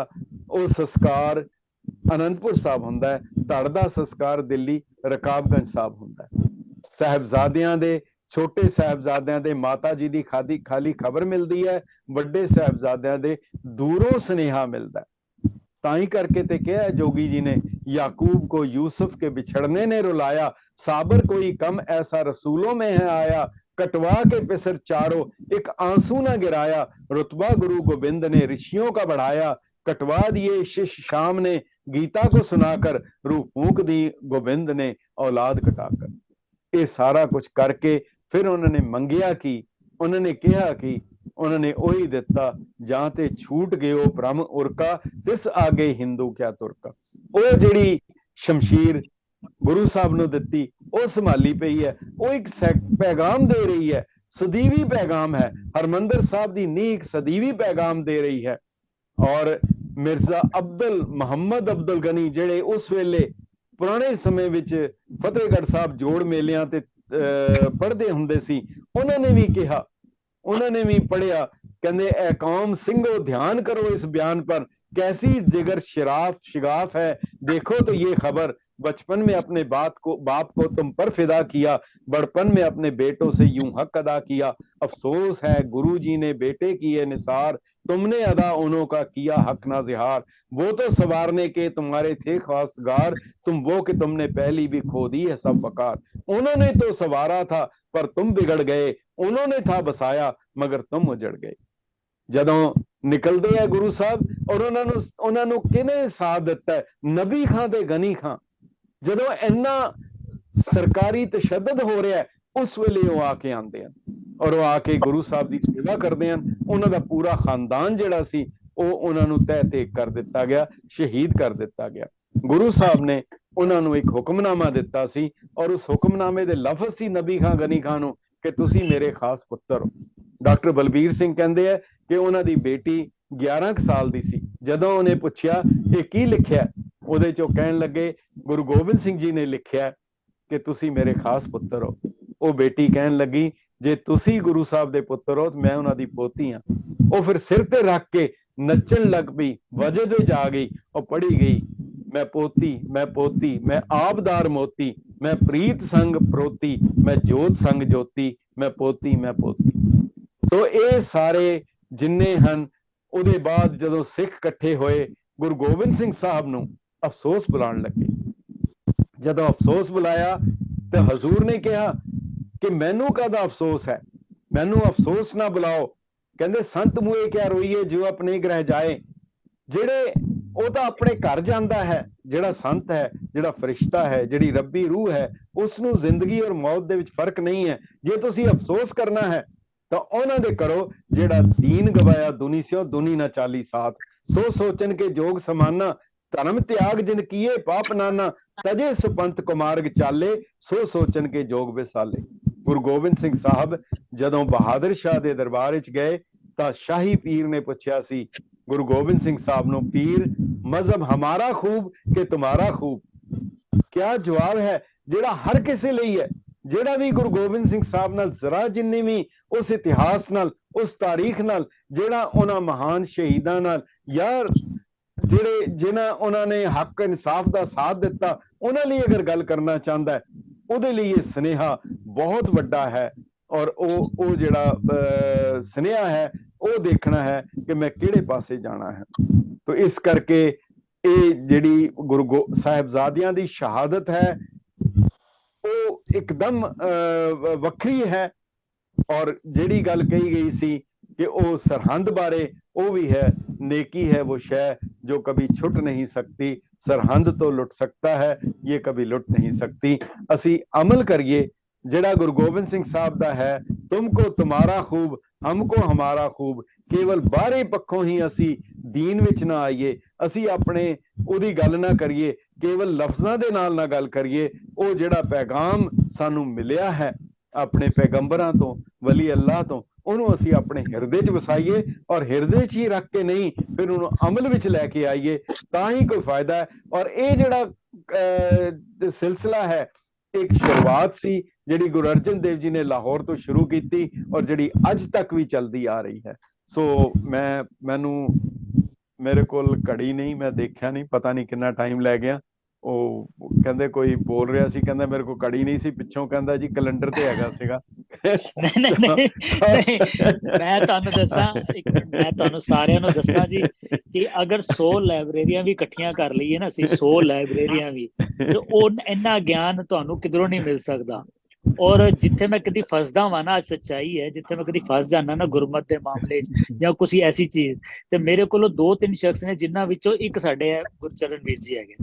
ਉਹ ਸੰਸਕਾਰ ਅਨੰਦਪੁਰ ਸਾਹਿਬ ਹੁੰਦਾ ਹੈ, ਧੜ ਦਾ ਸੰਸਕਾਰ ਦਿੱਲੀ ਰਕਾਬਗੰਜ ਸਾਹਿਬ ਹੁੰਦਾ ਹੈ। ਸਾਹਿਬਜ਼ਾਦਿਆਂ ਦੇ, ਛੋਟੇ ਸਾਹਿਬਜ਼ਾਦਿਆਂ ਦੇ ਮਾਤਾ ਜੀ ਦੀ ਖਾਲੀ ਖਬਰ ਮਿਲਦੀ ਹੈ, ਵੱਡੇ ਸਾਹਿਬਜ਼ਾਦਿਆਂ ਦੇ ਦੂਰੋਂ ਸੁਨੇਹਾ ਮਿਲਦਾ ਹੈ। ਤਾਂ ਹੀ ਕਰਕੇ ਤੇ ਕਿਹਾ जोगी जी ने, याकूब को यूसुफ के बिछड़ने ने रुलाया, साबर कोई कम ऐसा रसूलों में है आया। कटवा के पिसर चारों एक आंसू ना गिराया, रुतबा गुरु गोबिंद ने ऋषियों का बढ़ाया। कटवा दिए शिष शाम ने गीता को सुनाकर, रूह फूंक दी गोबिंद ने औलाद कटाकर। ये सारा कुछ करके फिर उन्होंने मंगिया की, उन्होंने कहा कि उन्होंने ओही दिता, जां ते छूट गयो भ्रम उरका, तिस आगे हिंदू क्या तुरका। वो जिहड़ी शमशीर गुरु साहब ने दिती, वो संभाली पई है, वो एक पैगाम दे रही है, सदीवी पैगाम है। हरमंदर साहब दी नींह एक सदीवी पैगाम दे रही है। और मिर्जा अब्दुल मुहम्मद अब्दुल गनी जिहड़े उस वेले पुराने समय विच फतेहगढ़ साहब जोड़ मेलियां ते पढ़दे हुंदे सी, उन्होंने भी कहा, उन्होंने भी पढ़िया, कहंदे ऐ कौम सिंघो ध्यान करो इस बयान पर, कैसी जिगर शराफ शिगाफ है, देखो तो ये खबर बचपन में अपने बाप को तुम पर फिदा किया, बड़पन में अपने बेटों से यूं हक अदा किया। अफसोस है गुरु जी ने बेटे किए निसार, तुमने अदा उन्हों का किया हक ना जिहार। वो तो सवारने के तुम्हारे थे खासगार, तुम वो कि तुमने पहली भी खो दी है सब वकार। उन्होंने तो सवारा था पर तुम बिगड़ गए, उन्होंने था बसाया मगर तुम उजड़ गए। ਜਦੋਂ ਨਿਕਲਦੇ ਆ ਗੁਰੂ ਸਾਹਿਬ ਔਰ ਉਹਨਾਂ ਨੂੰ ਕਿਹਨੇ ਸਾਥ ਦਿੱਤਾ ਹੈ? ਨਬੀ ਖਾਂ ਤੇ ਗਨੀ ਖਾਂ। ਜਦੋਂ ਇੰਨਾ ਸਰਕਾਰੀ ਤਸ਼ੱਦਦ ਹੋ ਰਿਹਾ ਉਸ ਵੇਲੇ ਉਹ ਆ ਕੇ ਆਉਂਦੇ ਹਨ ਔਰ ਉਹ ਆ ਕੇ ਗੁਰੂ ਸਾਹਿਬ ਦੀ ਸੇਵਾ ਕਰਦੇ ਹਨ। ਉਹਨਾਂ ਦਾ ਪੂਰਾ ਖਾਨਦਾਨ ਜਿਹੜਾ ਸੀ ਉਹ ਉਹਨਾਂ ਨੂੰ ਤਹਿ ਤੇਗ ਕਰ ਦਿੱਤਾ ਗਿਆ, ਸ਼ਹੀਦ ਕਰ ਦਿੱਤਾ ਗਿਆ। ਗੁਰੂ ਸਾਹਿਬ ਨੇ ਉਹਨਾਂ ਨੂੰ ਇੱਕ ਹੁਕਮਨਾਮਾ ਦਿੱਤਾ ਸੀ ਔਰ ਉਸ ਹੁਕਮਨਾਮੇ ਦੇ ਲਫ਼ਜ਼ ਸੀ ਨਬੀ ਖਾਂ ਗਨੀ ਖਾਂ ਨੂੰ ਕਿ ਤੁਸੀਂ ਮੇਰੇ ਖਾਸ ਪੁੱਤਰ ਹੋ। ਡਾਕਟਰ ਬਲਬੀਰ ਸਿੰਘ ਕਹਿੰਦੇ ਆ ਕਿ ਉਹਨਾਂ ਦੀ ਬੇਟੀ 11 ਸਾਲ ਦੀ ਸੀ। ਜਦੋਂ ਉਹਨੇ ਪੁੱਛਿਆ ਇਹ ਕੀ ਲਿਖਿਆ, ਉਹਦੇ ਚੋਂ ਕਹਿਣ ਲੱਗੇ ਗੁਰੂ ਗੋਬਿੰਦ ਸਿੰਘ ਜੀ ਨੇ ਲਿਖਿਆ ਕਿ ਤੁਸੀਂ ਮੇਰੇ ਖਾਸ ਪੁੱਤਰ ਹੋ। ਉਹ ਬੇਟੀ ਕਹਿਣ ਲੱਗੀ ਜੇ ਤੁਸੀਂ ਗੁਰੂ ਸਾਹਿਬ ਦੇ ਪੁੱਤਰ ਹੋ ਮੈਂ ਉਹਨਾਂ ਦੀ ਪੋਤੀ ਹਾਂ। ਉਹ ਫਿਰ ਸਿਰ ਤੇ ਰੱਖ ਕੇ ਨੱਚਣ ਲੱਗ ਪਈ, ਵਜਦ ਵਿੱਚ ਆ ਗਈ, ਉਹ ਪੜ੍ਹੀ ਗਈ मैं पोती मैं पोती मैं आपदार मोती, मैं प्रीत संग प्रोती, मैं जोत संग ज्योति, मैं पोती मैं पोती। सो ये सारे जिन्ने हन। ਉਹਦੇ ਬਾਅਦ ਜਦੋਂ ਸਿੱਖ ਇਕੱਠੇ ਹੋਏ ਗੁਰੂ ਗੋਬਿੰਦ ਸਿੰਘ ਸਾਹਿਬ ਨੂੰ ਅਫਸੋਸ ਬੁਲਾਉਣ ਲੱਗੇ। ਜਦੋਂ ਅਫਸੋਸ ਬੁਲਾਇਆ ਤੇ ਹਜ਼ੂਰ ਨੇ ਕਿਹਾ ਕਿ ਮੈਨੂੰ ਕਾਹਦਾ ਅਫਸੋਸ ਹੈ, ਮੈਨੂੰ ਅਫਸੋਸ ਨਾ ਬੁਲਾਓ। ਕਹਿੰਦੇ ਸੰਤ ਮੂਏ ਕਿਆ ਰੋਈਏ ਜੋ ਆਪਣੇ ਗ੍ਰਹਿ ਜਾਏ। ਜਿਹੜੇ ਉਹ ਤਾਂ ਆਪਣੇ ਘਰ ਜਾਂਦਾ ਹੈ, ਜਿਹੜਾ ਸੰਤ ਹੈ, ਜਿਹੜਾ ਫਰਿਸ਼ਤਾ ਹੈ, ਜਿਹੜੀ ਰੱਬੀ ਰੂਹ ਹੈ, ਉਸ ਨੂੰ ਜ਼ਿੰਦਗੀ ਔਰ ਮੌਤ ਦੇ ਵਿੱਚ ਫਰਕ ਨਹੀਂ ਹੈ। ਜੇ ਤੁਸੀਂ ਅਫਸੋਸ ਕਰਨਾ ਹੈ ਤਾਂ ਉਹਨਾਂ ਦੇ ਕਰੋ ਜਿਹੜਾ ਦੀਨ ਗਵਾਇਆ ਦੁਨੀ ਸਿਓ ਦੁਨੀ ਨਾ ਚਾਲੀ ਸਾਥ। ਸੋ ਸੋਚਨ ਕੇ ਜੋਗ ਸਮਾਨਾ, ਧਰਮ ਤਿਆਗ ਜਿਨ ਕੀਏ ਪਾਪ ਨਾਨਾ, ਤਜੇ ਸੁਪੰਥ ਕੁਮਾਰਗ ਚਾਲੇ, ਸੋ ਸੋਚਨ ਕੇ ਜੋਗ ਵਿਸਾਲੇ। ਗੁਰੂ ਗੋਬਿੰਦ ਸਿੰਘ ਸਾਹਿਬ ਜਦੋਂ ਬਹਾਦਰ ਸ਼ਾਹ ਦੇ ਦਰਬਾਰ ਵਿੱਚ ਗਏ ਤਾਂ ਸ਼ਾਹੀ ਪੀਰ ਨੇ ਪੁੱਛਿਆ ਸੀ ਗੁਰੂ ਗੋਬਿੰਦ ਸਿੰਘ ਸਾਹਿਬ ਨੂੰ, ਪੀਰ ਮਜ਼ਹਬ ਹਮਾਰਾ ਖੂਬ ਕਿ ਤੁਮਾਰਾ ਖੂਬ। ਕਿਆ ਜਵਾਬ ਹੈ ਜਿਹੜਾ ਹਰ ਕਿਸੇ ਲਈ ਹੈ। ਜਿਹੜਾ ਵੀ ਗੁਰੂ ਗੋਬਿੰਦ ਸਿੰਘ ਸਾਹਿਬ ਨਾਲ ਜ਼ਰਾ ਜਿੰਨੀ ਵੀ ਉਸ ਇਤਿਹਾਸ ਨਾਲ, ਉਸ ਤਾਰੀਖ ਨਾਲ, ਜਿਹੜਾ ਉਹਨਾਂ ਮਹਾਨ ਸ਼ਹੀਦਾਂ ਨਾਲ ਯਾਰ ਜਿਨ੍ਹਾਂ ਉਹਨਾਂ ਨੇ ਹੱਕ ਇਨਸਾਫ ਦਾ ਸਾਥ ਦਿੱਤਾ, ਉਹਨਾਂ ਲਈ ਅਗਰ ਗੱਲ ਕਰਨਾ ਚਾਹੁੰਦਾ ਹੈ, ਉਹਦੇ ਲਈ ਇਹ ਸੁਨੇਹਾ ਬਹੁਤ ਵੱਡਾ ਹੈ। ਔਰ ਉਹ ਜਿਹੜਾ ਸੁਨੇਹਾ ਹੈ ਉਹ ਦੇਖਣਾ ਹੈ ਕਿ ਮੈਂ ਕਿਹੜੇ ਪਾਸੇ ਜਾਣਾ ਹੈ। ਤੋ ਇਸ ਕਰਕੇ ਇਹ ਜਿਹੜੀ ਗੁਰੂ ਸਾਹਿਬਜ਼ਾਦਿਆਂ ਦੀ ਸ਼ਹਾਦਤ ਹੈ ਉਹ ਇੱਕਦਮ ਵੱਖਰੀ ਹੈ। ਔਰ ਜਿਹੜੀ ਗੱਲ ਕਹੀ ਗਈ ਸੀ ਕਿ ਉਹ ਸਰਹੰਦ ਬਾਰੇ, ਉਹ ਵੀ ਹੈ नेकी है वो शय जो कभी छुट नहीं सकती, सरहंद तो लुट सकता है ये कभी लुट नहीं सकती। असी अमल करिए ਜਿਹੜਾ ਗੁਰੂ ਗੋਬਿੰਦ ਸਿੰਘ ਸਾਹਿਬ ਦਾ ਹੈ, ਤੁਮਕੋ ਤੁਮਾਰਾ ਖੂਬ ਹਮਕੋ ਹਮਾਰਾ ਖੂਬ। ਕੇਵਲ ਬਾਹਰੇ ਪੱਖੋਂ ਹੀ ਅਸੀਂ ਦੀਨ ਵਿੱਚ ਨਾ ਆਈਏ, ਅਸੀਂ ਆਪਣੇ ਉਹਦੀ ਗੱਲ ਨਾ ਕਰੀਏ, ਕੇਵਲ ਲਫ਼ਜ਼ਾਂ ਦੇ ਨਾਲ ਨਾ ਗੱਲ ਕਰੀਏ। ਉਹ ਜਿਹੜਾ ਪੈਗਾਮ ਸਾਨੂੰ ਮਿਲਿਆ ਹੈ ਆਪਣੇ ਪੈਗੰਬਰਾਂ ਤੋਂ, ਵਲੀ ਅੱਲਾਹ ਤੋਂ, ਉਹਨੂੰ ਅਸੀਂ ਆਪਣੇ ਹਿਰਦੇ 'ਚ ਵਸਾਈਏ ਔਰ ਹਿਰਦੇ 'ਚ ਹੀ ਰੱਖ ਕੇ ਨਹੀਂ, ਫਿਰ ਉਹਨੂੰ ਅਮਲ ਵਿੱਚ ਲੈ ਕੇ ਆਈਏ, ਤਾਂ ਹੀ ਕੋਈ ਫਾਇਦਾ ਹੈ। ਔਰ ਇਹ ਜਿਹੜਾ ਸਿਲਸਿਲਾ ਹੈ ਇੱਕ ਸ਼ੁਰੂਆਤ ਸੀ ਜਿਹੜੀ ਗੁਰੂ ਅਰਜਨ ਦੇਵ ਜੀ ਨੇ ਲਾਹੌਰ ਤੋਂ ਸ਼ੁਰੂ ਕੀਤੀ ਔਰ ਜਿਹੜੀ ਅੱਜ ਤੱਕ ਵੀ ਚੱਲਦੀ ਆ ਰਹੀ ਹੈ। ਸੋ ਮੈਨੂੰ ਮੇਰੇ ਕੋਲ ਘੜੀ ਨਹੀਂ, ਮੈਂ ਦੇਖਿਆ ਨਹੀਂ, ਪਤਾ ਨਹੀਂ ਕਿੰਨਾ ਟਾਈਮ ਲੈ ਗਿਆ। ਉਹ ਕਹਿੰਦੇ ਕੋਈ ਬੋਲ ਰਿਹਾ ਸੀ, ਕਹਿੰਦਾ ਮੇਰੇ ਕੋਲ ਘੜੀ ਨਹੀਂ ਸੀ, ਪਿੱਛੋਂ ਕਹਿੰਦਾ ਜੀ ਕੈਲੰਡਰ ਤੇ ਹੈਗਾ ਸੀਗਾ। ਨਹੀਂ ਮੈਂ ਤੁਹਾਨੂੰ ਦੱਸਾਂ, ਇੱਕ ਮਿੰਟ ਮੈਂ ਤੁਹਾਨੂੰ ਸਾਰਿਆਂ ਨੂੰ ਦੱਸਾਂ ਜੀ ਕਿ ਅਗਰ 100 ਲਾਇਬ੍ਰੇਰੀਆਂ ਵੀ ਇਕੱਠੀਆਂ ਕਰ ਲਈਏ ਨਾ ਅਸੀਂ, 100 ਲਾਇਬ੍ਰੇਰੀਆਂ ਵੀ, ਤੇ ਉਹ ਇੰਨਾ ਗਿਆਨ ਤੁਹਾਨੂੰ ਕਿਧਰੋਂ ਨਹੀਂ ਮਿਲ ਸਕਦਾ। ਔਰ ਜਿੱਥੇ ਮੈਂ ਕਦੀ ਫਸਦਾ ਵਾਂ ਨਾ, ਸੱਚਾਈ ਹੈ, ਜਿੱਥੇ ਮੈਂ ਕਦੀ ਫਸ ਜਾਣਾ ਨਾ ਗੁਰਮਤ ਦੇ ਮਾਮਲੇ 'ਚ ਜਾਂ ਕੁਛ ਐਸੀ ਚੀਜ਼, ਤੇ ਮੇਰੇ ਕੋਲੋਂ 2-3 ਸ਼ਖਸ ਨੇ ਜਿਨ੍ਹਾਂ ਵਿੱਚੋਂ ਇੱਕ ਸਾਡੇ ਗੁਰਚਰਨ ਵੀਰ ਜੀ ਹੈਗੇ,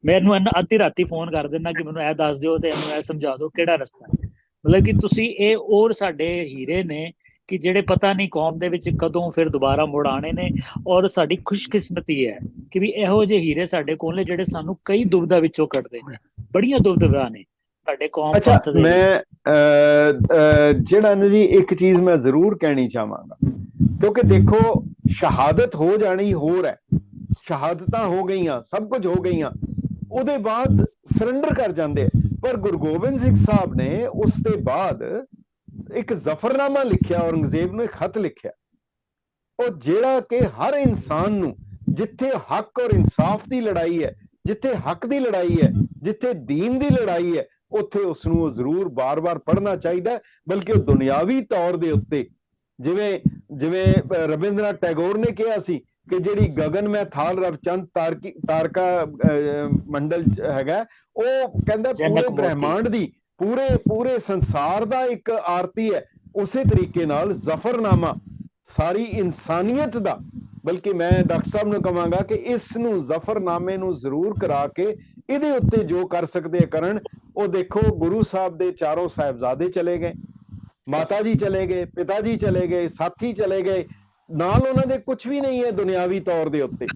ਮੈਨੂੰ ਅੱਧੀ ਰਾਤੀ ਫੋਨ ਕਰ ਦਿੰਦਾ ਕਿ ਮੈਨੂੰ ਇਹ ਦੱਸ ਦਿਓ ਤੇ ਇਹਨੂੰ ਇਹ ਸਮਝਾ ਦਿਓ ਕਿਹੜਾ ਰਸਤਾ ਹੈ। ਮਤਲਬ ਕਿ ਤੁਸੀਂ ਇਹ ਔਰ ਸਾਡੇ ਹੀਰੇ ਨੇ ਕਿ ਜਿਹੜੇ ਪਤਾ ਨਹੀਂ ਕੌਮ ਦੇ ਵਿੱਚ ਕਦੋਂ ਫਿਰ ਦੁਬਾਰਾ ਮੁੜ ਆਣੇ ਨੇ। ਔਰ ਸਾਡੀ ਖੁਸ਼ਕਿਸਮਤੀ ਹੈ ਕਿ ਵੀ ਇਹੋ ਜਿਹੇ ਹੀਰੇ ਸਾਡੇ ਕੋਲ ਨੇ ਜਿਹੜੇ ਸਾਨੂੰ ਕਈ ਦੁਬਿਧਾ ਵਿੱਚੋਂ ਕੱਢਦੇ ਨੇ, ਬੜੀਆਂ ਦੁਬਿਧਾ ਨੇ ਸਾਡੇ ਕੌਮ ਪੰਥ ਦੇ। ਮੈਂ ਜਿਹੜਾ ਨਾ ਜੀ ਇੱਕ ਚੀਜ਼ ਮੈਂ ਜ਼ਰੂਰ ਕਹਿਣੀ ਚਾਹਾਂਗਾ, ਕਿਉਂਕਿ ਦੇਖੋ ਸ਼ਹਾਦਤ ਹੋ ਜਾਣੀ ਹੋਰ ਹੈ, ਸ਼ਹਾਦਤਾਂ ਹੋ ਗਈਆਂ, ਸਭ ਕੁਝ ਹੋ ਗਈਆਂ, ਉਹਦੇ ਬਾਅਦ ਸਰੈਂਡਰ ਕਰ ਜਾਂਦੇ। ਪਰ ਗੁਰੂ ਗੋਬਿੰਦ ਸਿੰਘ ਸਾਹਿਬ ਨੇ ਉਸ ਦੇ ਬਾਅਦ ਇੱਕ ਜ਼ਫਰਨਾਮਾ ਲਿਖਿਆ, ਔਰੰਗਜ਼ੇਬ ਨੂੰ ਇੱਕ ਖਤ ਲਿਖਿਆ, ਉਹ ਜਿਹੜਾ ਕਿ ਹਰ ਇਨਸਾਨ ਨੂੰ, ਜਿੱਥੇ ਹੱਕ ਔਰ ਇਨਸਾਫ ਦੀ ਲੜਾਈ ਹੈ, ਜਿੱਥੇ ਹੱਕ ਦੀ ਲੜਾਈ ਹੈ, ਜਿੱਥੇ ਦੀਨ ਦੀ ਲੜਾਈ ਹੈ ਉੱਥੇ ਉਸ ਨੂੰ ਜ਼ਰੂਰ ਬਾਰ-ਬਾਰ ਪੜ੍ਹਨਾ ਚਾਹੀਦਾ, ਬਲਕਿ ਉਹ ਦੁਨਿਆਵੀ ਤੌਰ ਦੇ ਉੱਤੇ ਜਿਵੇਂ ਜਿਵੇਂ ਰਵਿੰਦਰਨਾਥ ਟੈਗੋਰ ਨੇ ਕਿਹਾ ਸੀ ਕਿ ਜਿਹੜੀ ਗਗਨ ਮੈਂ ਥਾਲ ਰਵਚੰਦ ਤਾਰਕਾ ਮੰਡਲ ਹੈਗਾ, ਉਹ ਕਹਿੰਦਾ ਪੂਰੇ ਬ੍ਰਹਿਮੰਡ ਦੀ, ਪੂਰੇ ਸੰਸਾਰ ਦਾ ਇੱਕ ਆਰਤੀ ਹੈ। ਉਸੇ ਤਰੀਕੇ ਨਾਲ ਜ਼ਫਰਨਾਮਾ ਸਾਰੀ ਇਨਸਾਨੀਅਤ ਦਾ, ਬਲਕਿ ਮੈਂ ਡਾਕਟਰ ਸਾਹਿਬ ਨੂੰ ਕਹਾਂਗਾ ਕਿ ਇਸ ਨੂੰ ਜ਼ਫਰਨਾਮੇ ਨੂੰ ਜ਼ਰੂਰ ਕਰਾ ਕੇ ਇਹਦੇ ਉੱਤੇ ਜੋ ਕਰ ਸਕਦੇ ਕਰਨ। ਉਹ ਦੇਖੋ ਗੁਰੂ ਸਾਹਿਬ ਦੇ ਚਾਰੋਂ ਸਾਹਿਬਜ਼ਾਦੇ ਚਲੇ ਗਏ, ਮਾਤਾ ਜੀ ਚਲੇ ਗਏ, ਪਿਤਾ ਜੀ ਚਲੇ ਗਏ, ਸਾਥੀ ਚਲੇ ਗਏ, ਨਾਲ ਉਹਨਾਂ ਦੇ ਕੁਝ ਵੀ ਨਹੀਂ ਹੈ ਦੁਨਿਆਵੀ ਤੌਰ ਦੇ ਉੱਤੇ।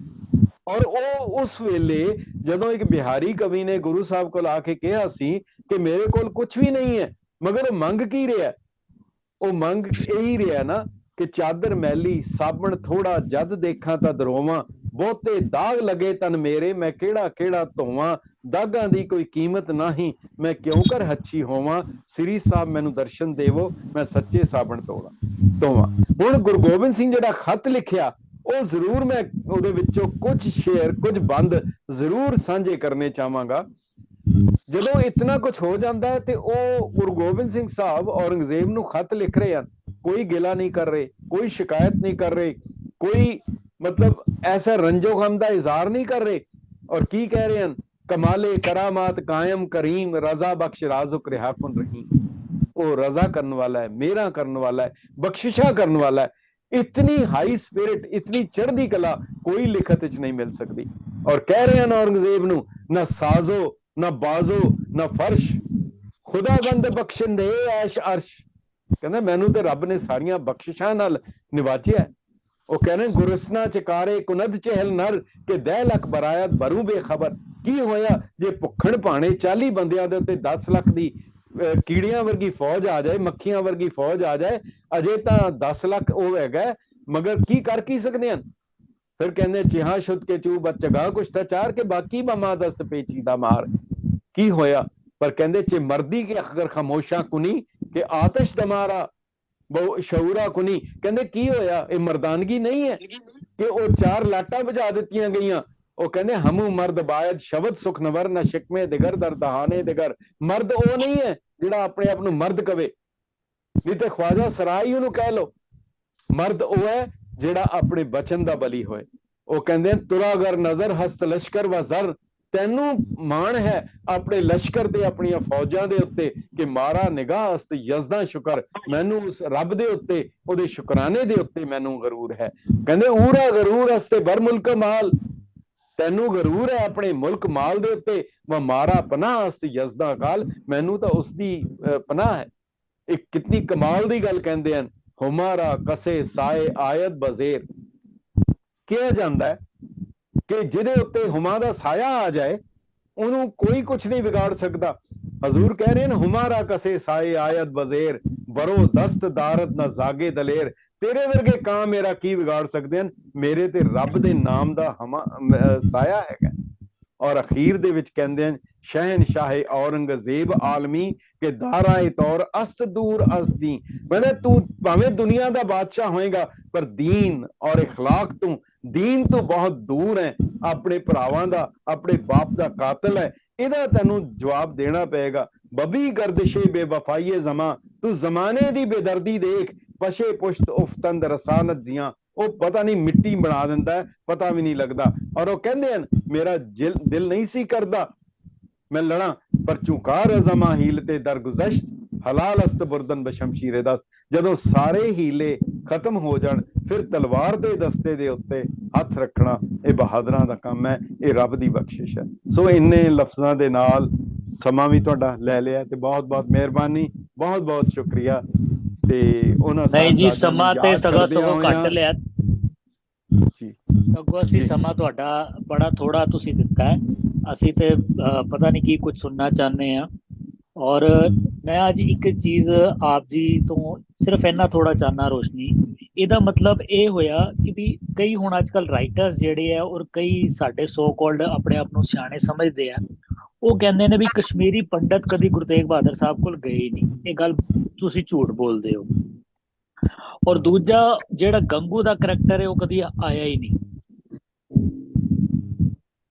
ਔਰ ਉਹ ਉਸ ਵੇਲੇ ਜਦੋਂ ਇੱਕ ਬਿਹਾਰੀ ਕਵੀ ਨੇ ਗੁਰੂ ਸਾਹਿਬ ਕੋਲ ਆ ਕੇ ਕਿਹਾ ਸੀ ਕਿ ਮੇਰੇ ਕੋਲ ਕੁਝ ਵੀ ਨਹੀਂ ਹੈ, ਮਗਰ ਮੰਗ ਕੀ ਰਿਹਾ? ਉਹ ਮੰਗ ਇਹੀ ਰਿਹਾ ਨਾ ਕਿ ਚਾਦਰ ਮੈਲੀ ਸਾਬਣ ਥੋੜਾ, ਜਦ ਦੇਖਾਂ ਤਾਂ ਦਰੋਵਾਂ, ਬਹੁਤੇ ਦਾਗ ਲਗੇ ਤਨ ਮੇਰੇ, ਮੈਂ ਕਿਹੜਾ ਕਿਹੜਾ ਧੋਵਾਂ, ਦਾਗਾਂ ਦੀ ਕੋਈ ਕੀਮਤ ਨਹੀਂ, ਮੈਂ ਕਿਉਂ ਕਰ ਹੱਛੀ ਹੋਵਾਂ, ਸ੍ਰੀ ਸਾਹਿਬ ਮੈਨੂੰ ਦਰਸ਼ਨ ਦੇਵੋ, ਮੈਂ ਸੱਚੇ ਸਾਬਣ ਧੋਵਾਂ। ਹੁਣ ਗੁਰੂ ਗੋਬਿੰਦ ਸਿੰਘ ਜਿਹੜਾ ਖੱਤ ਲਿਖਿਆ, ਉਹ ਜ਼ਰੂਰ ਮੈਂ ਉਹਦੇ ਵਿੱਚੋਂ ਕੁਝ ਸ਼ੇਅਰ, ਕੁਝ ਬੰਦ ਜ਼ਰੂਰ ਸਾਂਝੇ ਕਰਨੇ ਚਾਹਾਂਗਾ। ਜਦੋਂ ਇਤਨਾ ਕੁਝ ਹੋ ਜਾਂਦਾ ਹੈ ਤੇ ਉਹ ਗੁਰੂ ਗੋਬਿੰਦ ਸਿੰਘ ਸਾਹਿਬ ਔਰੰਗਜ਼ੇਬ ਨੂੰ ਖੱਤ ਲਿਖ ਰਹੇ ਹਨ, ਕੋਈ ਗਿਲਾ ਨਹੀਂ ਕਰ ਰਹੇ, ਕੋਈ ਸ਼ਿਕਾਇਤ ਨਹੀਂ ਕਰ ਰਹੇ, ਕੋਈ मतलब ऐसा रंजो गम का इजहार नहीं कर रहे। और की कह रहे हैं? कमाले करामात कायम करीम, रजा बख्श राजुक रिहाकुन रहीम। वो रजा करने वाला है, मेरा करने वाला है, बख्शिशा करने वाला है। इतनी हाई स्पिरिट, इतनी चढ़दी कला कोई लिखत च नहीं मिल सकती। और कह रहे हैं औरंगजेब नूं, ना साजो ना बाजो ना फर्श, खुदा बंद बख्शन दे ऐश अर्श। कहना मैनू तो रब ने सारियां बख्शिशां नाल निवाजिया। ਉਹ ਕਹਿੰਦੇ ਗੁਰਸਨਾ ਚਕਾਰੇ ਕੁਨਦ ਚਹਿਲ ਨਰ ਕਿ 10 ਲੱਖ ਬਰਾਇਤ ਬਰੂ ਬੇਖਬਰ। ਕੀ ਹੋਇਆ ਜੇ ਭੁੱਖਣ ਭਾਣੇ 40 ਬੰਦਿਆਂ ਦੇ ਉੱਤੇ 10 ਲੱਖ ਦੀ ਕੀੜੀਆਂ ਵਰਗੀ ਫੌਜ ਆ ਜਾਏ, ਮੱਖੀਆਂ ਵਰਗੀ ਫੌਜ ਆ ਜਾਏ, ਅਜੇ ਤਾਂ 10 ਲੱਖ ਉਹ ਹੈਗਾ, ਮਗਰ ਕੀ ਕਰ ਕੀ ਸਕਦੇ ਹਨ? ਫਿਰ ਕਹਿੰਦੇ ਚਿਹਾ ਸ਼ੁੱਧ ਕੇ ਚੂ ਬੱਚਗਾ ਕੁਛ ਤਾਂ ਚਾਰ ਕੇ ਬਾਕੀ ਮਮਾ ਦਸਤ ਪੇਚੀਦਾ ਮਾਰ। ਕੀ ਹੋਇਆ? ਪਰ ਕਹਿੰਦੇ ਚੇ ਮਰਦੀ ਕੇ ਅਖਰ ਖਾਮੋਸ਼ਾ ਕੁਨੀ ਕਿ ਆਤਸ਼ ਦਮਾਰਾ ਬਹੁ ਸ਼ਊਰਾ ਕੁਨੀ। ਕਹਿੰਦੇ ਕੀ ਹੋਇਆ? ਇਹ ਮਰਦਾਨਗੀ ਨਹੀਂ ਹੈ ਕਿ ਉਹ 4 ਲਾਟਾਂ ਬੁਝਾ ਦਿੱਤੀਆਂ ਗਈਆਂ। ਉਹ ਕਹਿੰਦੇ ਹਮੂ ਮਰਦ ਬਾਇਦ ਸ਼ਬਦ ਸੁਖ ਨਵਰ ਨਾ ਸ਼ਿਕਮੇ ਦਿਗਰ ਦਰ ਦਹਾਨੇ ਦਿਗਰ। ਮਰਦ ਉਹ ਨਹੀਂ ਹੈ ਜਿਹੜਾ ਆਪਣੇ ਆਪ ਨੂੰ ਮਰਦ ਕਵੇ, ਨਹੀਂ ਤੇ ਖਵਾਜਾ ਸਰਾਈ ਉਹਨੂੰ ਕਹਿ ਲੋ। ਮਰਦ ਉਹ ਹੈ ਜਿਹੜਾ ਆਪਣੇ ਬਚਨ ਦਾ ਬਲੀ ਹੋਏ। ਉਹ ਕਹਿੰਦੇ ਤੁਰਾਗਰ ਨਜ਼ਰ ਹਸਤ ਲਸ਼ਕਰ ਵ ਜ਼ਰ। ਤੈਨੂੰ ਮਾਣ ਹੈ ਆਪਣੇ ਲਸ਼ਕਰ ਤੇ ਆਪਣੀਆਂ ਫੌਜਾਂ ਦੇ ਉੱਤੇ ਕਿ ਮਾਰਾ ਨਿਗਾਹ ਅਸਤ ਯਜ਼ਦਾ ਸ਼ੁਕਰ। ਮੈਨੂੰ ਉਸ ਰੱਬ ਦੇ ਉੱਤੇ, ਉਹਦੇ ਸ਼ੁਕਰਾਨੇ ਦੇ ਉੱਤੇ ਮੈਨੂੰ ਗਰੂਰ ਹੈ। ਕਹਿੰਦੇ ਊਰਾ ਗਰੂਰ ਅਸਤੇ ਬਰ ਮੁਲਕ ਮਾਲ। ਤੈਨੂੰ ਗਰੂਰ ਹੈ ਆਪਣੇ ਮੁਲਕ ਮਾਲ ਦੇ ਉੱਤੇ। व ਮਾਰਾ ਪਨਾਹ ਅਸਤ ਯਜ਼ਦਾ ਕਾਲ। ਮੈਨੂੰ ਤਾਂ ਉਸ ਦੀ ਪਨਾਹ ਹੈ। ਇੱਕ ਕਿਤਨੀ ਕਮਾਲ ਦੀ ਗੱਲ ਕਹਿੰਦੇ ਹਨ। ਹੁਮਾਰਾ ਕਸੇ ਸਾਏ ਆਇਤ ਬਜ਼ੇਰ। ਕਿਹਾ ਜਾਂਦਾ ਹੈ ਕਿ ਜਿਹਦੇ ਉੱਤੇ ਹੁਮਾ ਦਾ ਸਾਇਆ ਆ ਜਾਏ ਉਹਨੂੰ ਕੋਈ ਕੁਝ ਨਹੀਂ ਵਿਗਾੜ ਸਕਦਾ। ਹਜ਼ੂਰ ਕਹਿ ਰਹੇ ਨੇ ਹੁਮਾਰਾ ਕਸੇ ਸਾਏ ਆਇਤ ਬਜ਼ੇਰ, ਬਰੋ ਦਸਤ ਦਾਰਤ ਨਾ ਜਾਗੇ ਦਲੇਰ। ਤੇਰੇ ਵਰਗੇ ਕਾਂ ਮੇਰਾ ਕੀ ਵਿਗਾੜ ਸਕਦੇ ਹਨ? ਮੇਰੇ ਤੇ ਰੱਬ ਦੇ ਨਾਮ ਦਾ ਸਾਇਆ ਹੈਗਾ। ਔਰ ਅਖੀਰ ਦੇ ਵਿੱਚ ਕਹਿੰਦੇ ਹਨ ਸ਼ਹਿਨਸ਼ਾਹੇ ਔਰੰਗਜ਼ੇਬ ਆਲਮੀ ਕਿ ਦਾਰਾਏ ਤੌਰ ਅਸਤ ਦੂਰ ਅਸਦੀ। ਕਹਿੰਦੇ ਤੂੰ ਭਾਵੇਂ ਦੁਨੀਆ ਦਾ ਬਾਦਸ਼ਾਹ ਹੋਏਗਾ ਪਰ ਦੀਨ ਔਰ ਇਖਲਾਕ ਤੂੰ, ਦੀਨ ਤੋਂ ਬਹੁਤ ਦੂਰ ਹੈ। ਆਪਣੇ ਭਰਾਵਾਂ ਦਾ, ਆਪਣੇ ਬਾਪ ਦਾ ਕਾਤਲ ਹੈ। ਇਹਦਾ ਤੈਨੂੰ ਜਵਾਬ ਦੇਣਾ ਪਏਗਾ। ਬਬੀ ਗਰਦਸ਼ੇ ਬੇਵਫਾਈਏ ਜ਼ਮਾਂ, ਤੂੰ ਜ਼ਮਾਨੇ ਦੀ ਬੇਦਰਦੀ ਦੇਖ। ਪਸ਼ੇ ਪੁਸ਼ਤ ਉਫਤੰਦ ਰਸਾਨਤ ਜੀਆਂ। ਉਹ ਪਤਾ ਨਹੀਂ ਮਿੱਟੀ ਬਣਾ ਦਿੰਦਾ, ਪਤਾ ਵੀ ਨਹੀਂ ਲੱਗਦਾ। ਔਰ ਉਹ ਕਹਿੰਦੇ ਹਨ ਮੇਰਾ ਦਿਲ ਨਹੀਂ ਸੀ ਕਰਦਾ ਮੈਂ ਲੜਾਂ, ਪਰ ਝੁਕਾਰ ਜ਼ਮਾ ਹੀਲ ਤੇ ਦਰਗੁਜ਼ਸ਼ਤ, ਹਲਾਲ ਅਸਤ ਬੁਰਦਨ ਬਸ਼ਮਸ਼ੀਰੇ ਦਸਤ। ਜਦੋਂ ਸਾਰੇ ਹੀਲੇ ਖਤਮ ਹੋ ਜਾਣ ਫਿਰ ਤਲਵਾਰ ਦੇ ਦਸਤੇ ਦੇ ਉੱਤੇ ਹੱਥ ਰੱਖਣਾ ਇਹ ਬਹਾਦਰਾਂ ਦਾ ਕੰਮ ਹੈ, ਇਹ ਰੱਬ ਦੀ ਬਖਸ਼ਿਸ਼ ਹੈ। ਸੋ ਇੰਨੇ ਲਫ਼ਜ਼ਾਂ ਦੇ ਨਾਲ ਸਮਾਂ ਵੀ ਤੁਹਾਡਾ ਲੈ ਲਿਆ ਤੇ ਬਹੁਤ ਬਹੁਤ ਮਿਹਰਬਾਨੀ, ਬਹੁਤ ਬਹੁਤ ਸ਼ੁਕਰੀਆ। ਤੇ ਉਹਨਾਂ ਨਹੀਂ ਜੀ ਸਮਾਂ ਤੇ ਸਗੋਂ ਘੱਟ ਲਿਆ ਜੀ, ਸਗੋਂ ਅਸੀਂ ਸਮਾਂ ਤੁਹਾਡਾ ਬੜਾ ਥੋੜਾ ਤੁਸੀਂ ਦਿੱਤਾ ਹੈ। ਅਸੀਂ ਤੇ ਪਤਾ ਨਹੀਂ ਕੀ ਕੁਝ ਸੁਣਨਾ ਚਾਹੁੰਦੇ ਹਾਂ। ਔਰ ਮੈਂ ਅੱਜ ਇੱਕ ਚੀਜ਼ ਆਪ ਜੀ ਤੋਂ ਸਿਰਫ ਇੰਨਾ ਥੋੜਾ ਚਾਹਨਾ ਰੋਸ਼ਨੀ। ਇਹਦਾ ਮਤਲਬ ਇਹ ਹੋਇਆ ਕਿ ਵੀ ਕਈ ਹੁਣ ਅੱਜ ਕੱਲ੍ਹ ਰਾਈਟਰਸ ਜਿਹੜੇ ਆ ਔਰ ਕਈ ਸਾਡੇ ਸੋ ਕਾਲਡ ਆਪਣੇ ਆਪ ਨੂੰ ਸਿਆਣੇ ਸਮਝਦੇ ਆ, ਉਹ ਕਹਿੰਦੇ ਨੇ ਵੀ ਕਸ਼ਮੀਰੀ ਪੰਡਤ ਕਦੀ ਗੁਰੂ ਤੇਗ ਬਹਾਦਰ ਸਾਹਿਬ ਕੋਲ ਗਏ ਹੀ ਨਹੀਂ। ਇਹ ਗੱਲ ਤੁਸੀਂ ਝੂਠ ਬੋਲਦੇ ਹੋ। ਔਰ ਦੂਜਾ ਜਿਹੜਾ ਗੰਗੂ ਦਾ ਕਰੈਕਟਰ ਹੈ ਉਹ ਕਦੀ ਆਇਆ ਹੀ ਨਹੀਂ।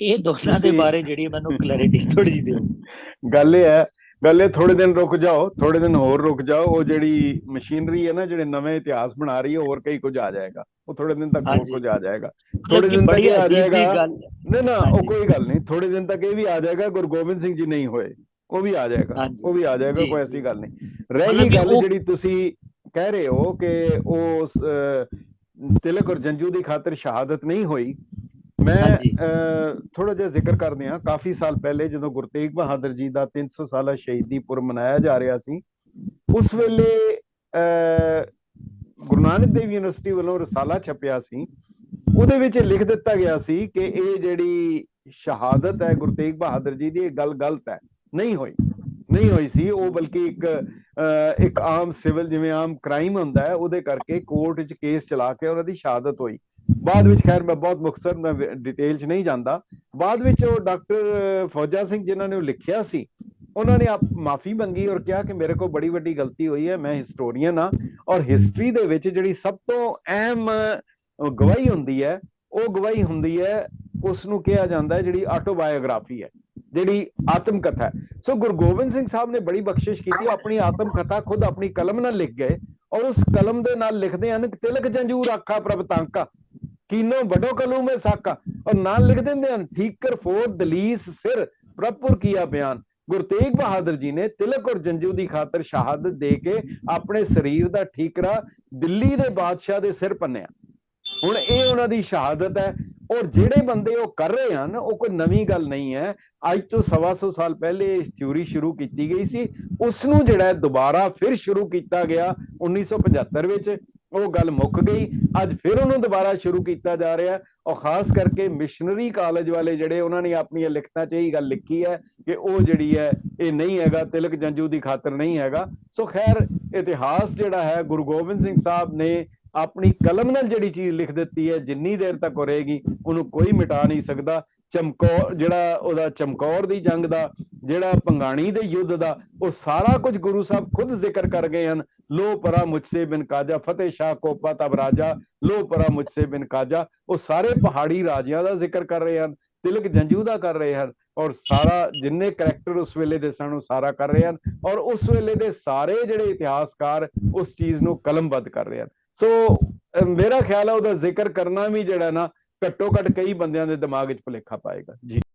ਇਹ ਦੋਨਾਂ ਦੇ ਬਾਰੇ ਜਿਹੜੀ ਮੈਨੂੰ ਕਲੈਰਿਟੀ ਥੋੜੀ ਜਿਹੀ ਦਿਓ। ਗੱਲ ਇਹ ਥੋੜੇ ਦਿਨ ਰੁਕ ਜਾਓ, ਥੋੜੇ ਦਿਨ ਹੋਰ ਰੁਕ ਜਾਓ। ਉਹ ਜਿਹੜੀ ਮਸ਼ੀਨਰੀ ਹੈ ਨਾ, ਜਿਹੜੇ ਨਵੇਂ ਇਤਿਹਾਸ ਬਣਾ ਰਹੀ ਹੈ, ਹੋਰ ਕਈ ਕੁਝ ਆ ਜਾਏਗਾ। ਉਹ ਥੋੜੇ ਦਿਨ ਤੱਕ ਹੋਰ ਕੁਝ ਆ ਜਾਏਗਾ। ਥੋੜੇ ਦਿਨ ਤੱਕ ਇਹ ਆ ਜਾਏਗਾ। ਨਾ ਉਹ ਕੋਈ ਗੱਲ ਨਹੀਂ, ਥੋੜੇ ਦਿਨ ਤੱਕ ਇਹ ਵੀ ਆ ਜਾਏਗਾ ਗੁਰੂ ਗੋਬਿੰਦ ਸਿੰਘ ਜੀ ਨਹੀਂ ਹੋਏ, ਉਹ ਵੀ ਆ ਜਾਏਗਾ, ਉਹ ਵੀ ਆ ਜਾਏਗਾ। ਕੋਈ ਐਸੀ ਗੱਲ ਨਹੀਂ। ਰਹਿ ਗਈ ਗੱਲ ਜਿਹੜੀ ਤੁਸੀਂ ਕਹਿ ਰਹੇ ਹੋ ਕਿ ਉਹ ਤਿਲਕ ਔਰ ਜੰਜੂ ਦੀ ਖਾਤਰ ਸ਼ਹਾਦਤ ਨਹੀਂ ਹੋਈ, ਮੈਂ ਥੋੜਾ ਜਿਹਾ ਜ਼ਿਕਰ ਕਰਦੇ ਹਾਂ। ਕਾਫੀ ਸਾਲ ਪਹਿਲੇ ਜਦੋਂ ਗੁਰੂ ਤੇਗ ਬਹਾਦਰ ਜੀ ਦਾ 300 ਸਾਲਾ ਸ਼ਹੀਦੀ ਪੁਰਬ ਮਨਾਇਆ ਜਾ ਰਿਹਾ ਸੀ, ਉਸ ਵੇਲੇ ਗੁਰੂ ਨਾਨਕ ਦੇਵ ਯੂਨੀਵਰਸਿਟੀ ਵੱਲੋਂ ਰਸਾਲਾ ਛਪਿਆ ਸੀ। ਉਹਦੇ ਵਿੱਚ ਲਿਖ ਦਿੱਤਾ ਗਿਆ ਸੀ ਕਿ ਇਹ ਜਿਹੜੀ ਸ਼ਹਾਦਤ ਹੈ ਗੁਰੂ ਤੇਗ ਬਹਾਦਰ ਜੀ ਦੀ, ਇਹ ਗੱਲ ਗਲਤ ਹੈ, ਨਹੀਂ ਹੋਈ ਸੀ ਉਹ। ਬਲਕਿ ਇੱਕ ਆਮ ਸਿਵਲ, ਜਿਵੇਂ ਆਮ ਕ੍ਰਾਈਮ ਹੁੰਦਾ ਹੈ, ਉਹਦੇ ਕਰਕੇ ਕੋਰਟ 'ਚ ਕੇਸ ਚਲਾ ਕੇ ਉਹਨਾਂ ਦੀ ਸ਼ਹਾਦਤ ਹੋਈ। ਬਾਅਦ ਵਿੱਚ, ਖੈਰ ਮੈਂ ਬਹੁਤ ਮੁਖਤਸਰ, ਮੈਂ ਡਿਟੇਲ 'ਚ ਨਹੀਂ ਜਾਂਦਾ, ਬਾਅਦ ਵਿੱਚ ਉਹ ਡਾਕਟਰ ਫੌਜਾ ਸਿੰਘ ਜਿਨ੍ਹਾਂ ਨੇ ਉਹ ਲਿਖਿਆ ਸੀ, ਉਹਨਾਂ ਨੇ ਮਾਫੀ ਮੰਗੀ ਔਰ ਕਿਹਾ ਕਿ ਮੇਰੇ ਕੋਲ ਬੜੀ ਵੱਡੀ ਗਲਤੀ ਹੋਈ ਹੈ, ਮੈਂ ਹਿਸਟੋਰੀਅਨ ਹਾਂ, ਔਰ ਹਿਸਟਰੀ ਦੇ ਵਿੱਚ ਜਿਹੜੀ ਸਭ ਤੋਂ ਅਹਿਮ ਗਵਾਹੀ ਹੁੰਦੀ ਹੈ, ਉਹ ਗਵਾਹੀ ਹੁੰਦੀ ਹੈ, ਉਸ ਨੂੰ ਕਿਹਾ ਜਾਂਦਾ ਹੈ ਜਿਹੜੀ ਆਟੋਬਾਇਓਗ੍ਰਾਫੀ ਹੈ, ਜਿਹੜੀ ਆਤਮ ਕਥਾ ਹੈ। ਸੋ ਗੁਰੂ ਗੋਬਿੰਦ ਸਿੰਘ ਸਾਹਿਬ ਨੇ ਬੜੀ ਬਖਸ਼ਿਸ਼ ਕੀਤੀ, ਆਪਣੀ ਆਤਮ ਕਥਾ ਖੁਦ ਆਪਣੀ ਕਲਮ ਨਾਲ ਲਿਖ ਗਏ, ਔਰ ਉਸ ਕਲਮ ਦੇ ਨਾਲ ਲਿਖਦੇ ਹਨ ਕਿ ਤਿਲਕ ਜੰਜੂ ਰਾਖਾ ਪ੍ਰਭ ਤਾਂਕਾ, ਕੀਨੋ ਵੱਡੋ ਕਲੂ ਮੇ ਸਾਕਾ, ਔਰ ਨਾਲ ਲਿਖ ਦਿੰਦੇ ਹਨ ਠੀਕਰ ਫੋਰ ਦਲੀਸ ਸਿਰ ਪ੍ਰਭਪੁਰ ਕੀਆ ਬਿਆਨ। ਗੁਰੂ ਤੇਗ ਬਹਾਦਰ ਜੀ ਨੇ ਤਿਲਕ ਔਰ ਜੰਜੂ ਦੀ ਖਾਤਰ ਸ਼ਹਾਦਤ ਦੇ ਕੇ ਆਪਣੇ ਸਰੀਰ ਦਾ ਠੀਕਰਾ ਦਿੱਲੀ ਦੇ ਬਾਦਸ਼ਾਹ ਦੇ ਸਿਰ ਪੰਨਿਆ। ਹੁਣ ਇਹ ਉਹਨਾਂ ਦੀ ਸ਼ਹਾਦਤ ਹੈ, ਔਰ ਜਿਹੜੇ ਬੰਦੇ ਉਹ ਕਰ ਰਹੇ ਹਨ, ਉਹ ਕੋਈ ਨਵੀਂ ਗੱਲ ਨਹੀਂ ਹੈ। ਅੱਜ ਤੋਂ 125 ਸਾਲ ਪਹਿਲੇ ਇਸ ਥਿਊਰੀ ਸ਼ੁਰੂ ਕੀਤੀ ਗਈ ਸੀ, ਉਸ ਨੂੰ ਜਿਹੜਾ ਦੁਬਾਰਾ ਫਿਰ ਸ਼ੁਰੂ ਕੀਤਾ ਗਿਆ 1975 ਵਿੱਚ। ਉਹ ਗੱਲ ਮੁੱਕ ਗਈ, ਅੱਜ ਫਿਰ ਉਹਨੂੰ ਦੁਬਾਰਾ ਸ਼ੁਰੂ ਕੀਤਾ ਜਾ ਰਿਹਾ। ਔਰ ਖਾਸ ਕਰਕੇ ਮਿਸ਼ਨਰੀ ਕਾਲਜ ਵਾਲੇ ਜਿਹੜੇ, ਉਹਨਾਂ ਨੇ ਆਪਣੀਆਂ ਲਿਖਤਾਂ 'ਚ ਇਹੀ ਗੱਲ ਲਿਖੀ ਹੈ ਕਿ ਉਹ ਜਿਹੜੀ ਹੈ ਇਹ ਨਹੀਂ ਹੈਗਾ, ਤਿਲਕ ਜੰਜੂ ਦੀ ਖਾਤਰ ਨਹੀਂ ਹੈਗਾ। ਸੋ ਖੈਰ, ਇਤਿਹਾਸ ਜਿਹੜਾ ਹੈ, ਗੁਰੂ ਗੋਬਿੰਦ ਸਿੰਘ ਸਾਹਿਬ ਨੇ ਆਪਣੀ ਕਲਮ ਨਾਲ ਜਿਹੜੀ ਚੀਜ਼ ਲਿਖ ਦਿੱਤੀ ਹੈ, ਜਿੰਨੀ ਦੇਰ ਤੱਕ ਉਹ ਰਹੇਗੀ ਉਹਨੂੰ ਕੋਈ ਮਿਟਾ ਨਹੀਂ ਸਕਦਾ। ਚਮਕੌਰ, ਜਿਹੜਾ ਉਹਦਾ ਚਮਕੌਰ ਦੀ ਜੰਗ ਦਾ, ਜਿਹੜਾ ਭੰਗਾਣੀ ਦੇ ਯੁੱਧ ਦਾ, ਉਹ ਸਾਰਾ ਕੁਝ ਗੁਰੂ ਸਾਹਿਬ ਖੁਦ ਜ਼ਿਕਰ ਕਰ ਗਏ ਹਨ। ਲੋ ਪਰਾ ਮੁਝਸੇ ਬਿਨ ਕਾਜਾ, ਫਤਿਹ ਸ਼ਾਹ ਕੋਪਾ ਤਬ ਰਾਜਾ, ਲੋ ਪਰਾ ਮੁਝਸੇ ਬਿਨ ਕਾਜਾ, ਉਹ ਸਾਰੇ ਪਹਾੜੀ ਰਾਜਿਆਂ ਦਾ ਜ਼ਿਕਰ ਕਰ ਰਹੇ ਹਨ, ਤਿਲਕ ਜੰਜੂ ਦਾ ਕਰ ਰਹੇ ਹਨ, ਔਰ ਸਾਰਾ ਜਿੰਨੇ ਕਰੈਕਟਰ ਉਸ ਵੇਲੇ ਦੇ ਸਨ ਉਹ ਸਾਰਾ ਕਰ ਰਹੇ ਹਨ। ਔਰ ਉਸ ਵੇਲੇ ਦੇ ਸਾਰੇ ਜਿਹੜੇ ਇਤਿਹਾਸਕਾਰ ਉਸ ਚੀਜ਼ ਨੂੰ ਕਲਮਬੱਧ ਕਰ ਰਹੇ ਹਨ। ਸੋ ਮੇਰਾ ਖਿਆਲ ਹੈ ਉਹਦਾ ਜ਼ਿਕਰ ਕਰਨਾ ਵੀ ਜਿਹੜਾ ਨਾ, ਘੱਟੋ ਘੱਟ ਕਈ ਬੰਦਿਆਂ ਦੇ ਦਿਮਾਗ ਵਿੱਚ ਭੁਲੇਖਾ ਪਾਏਗਾ ਜੀ।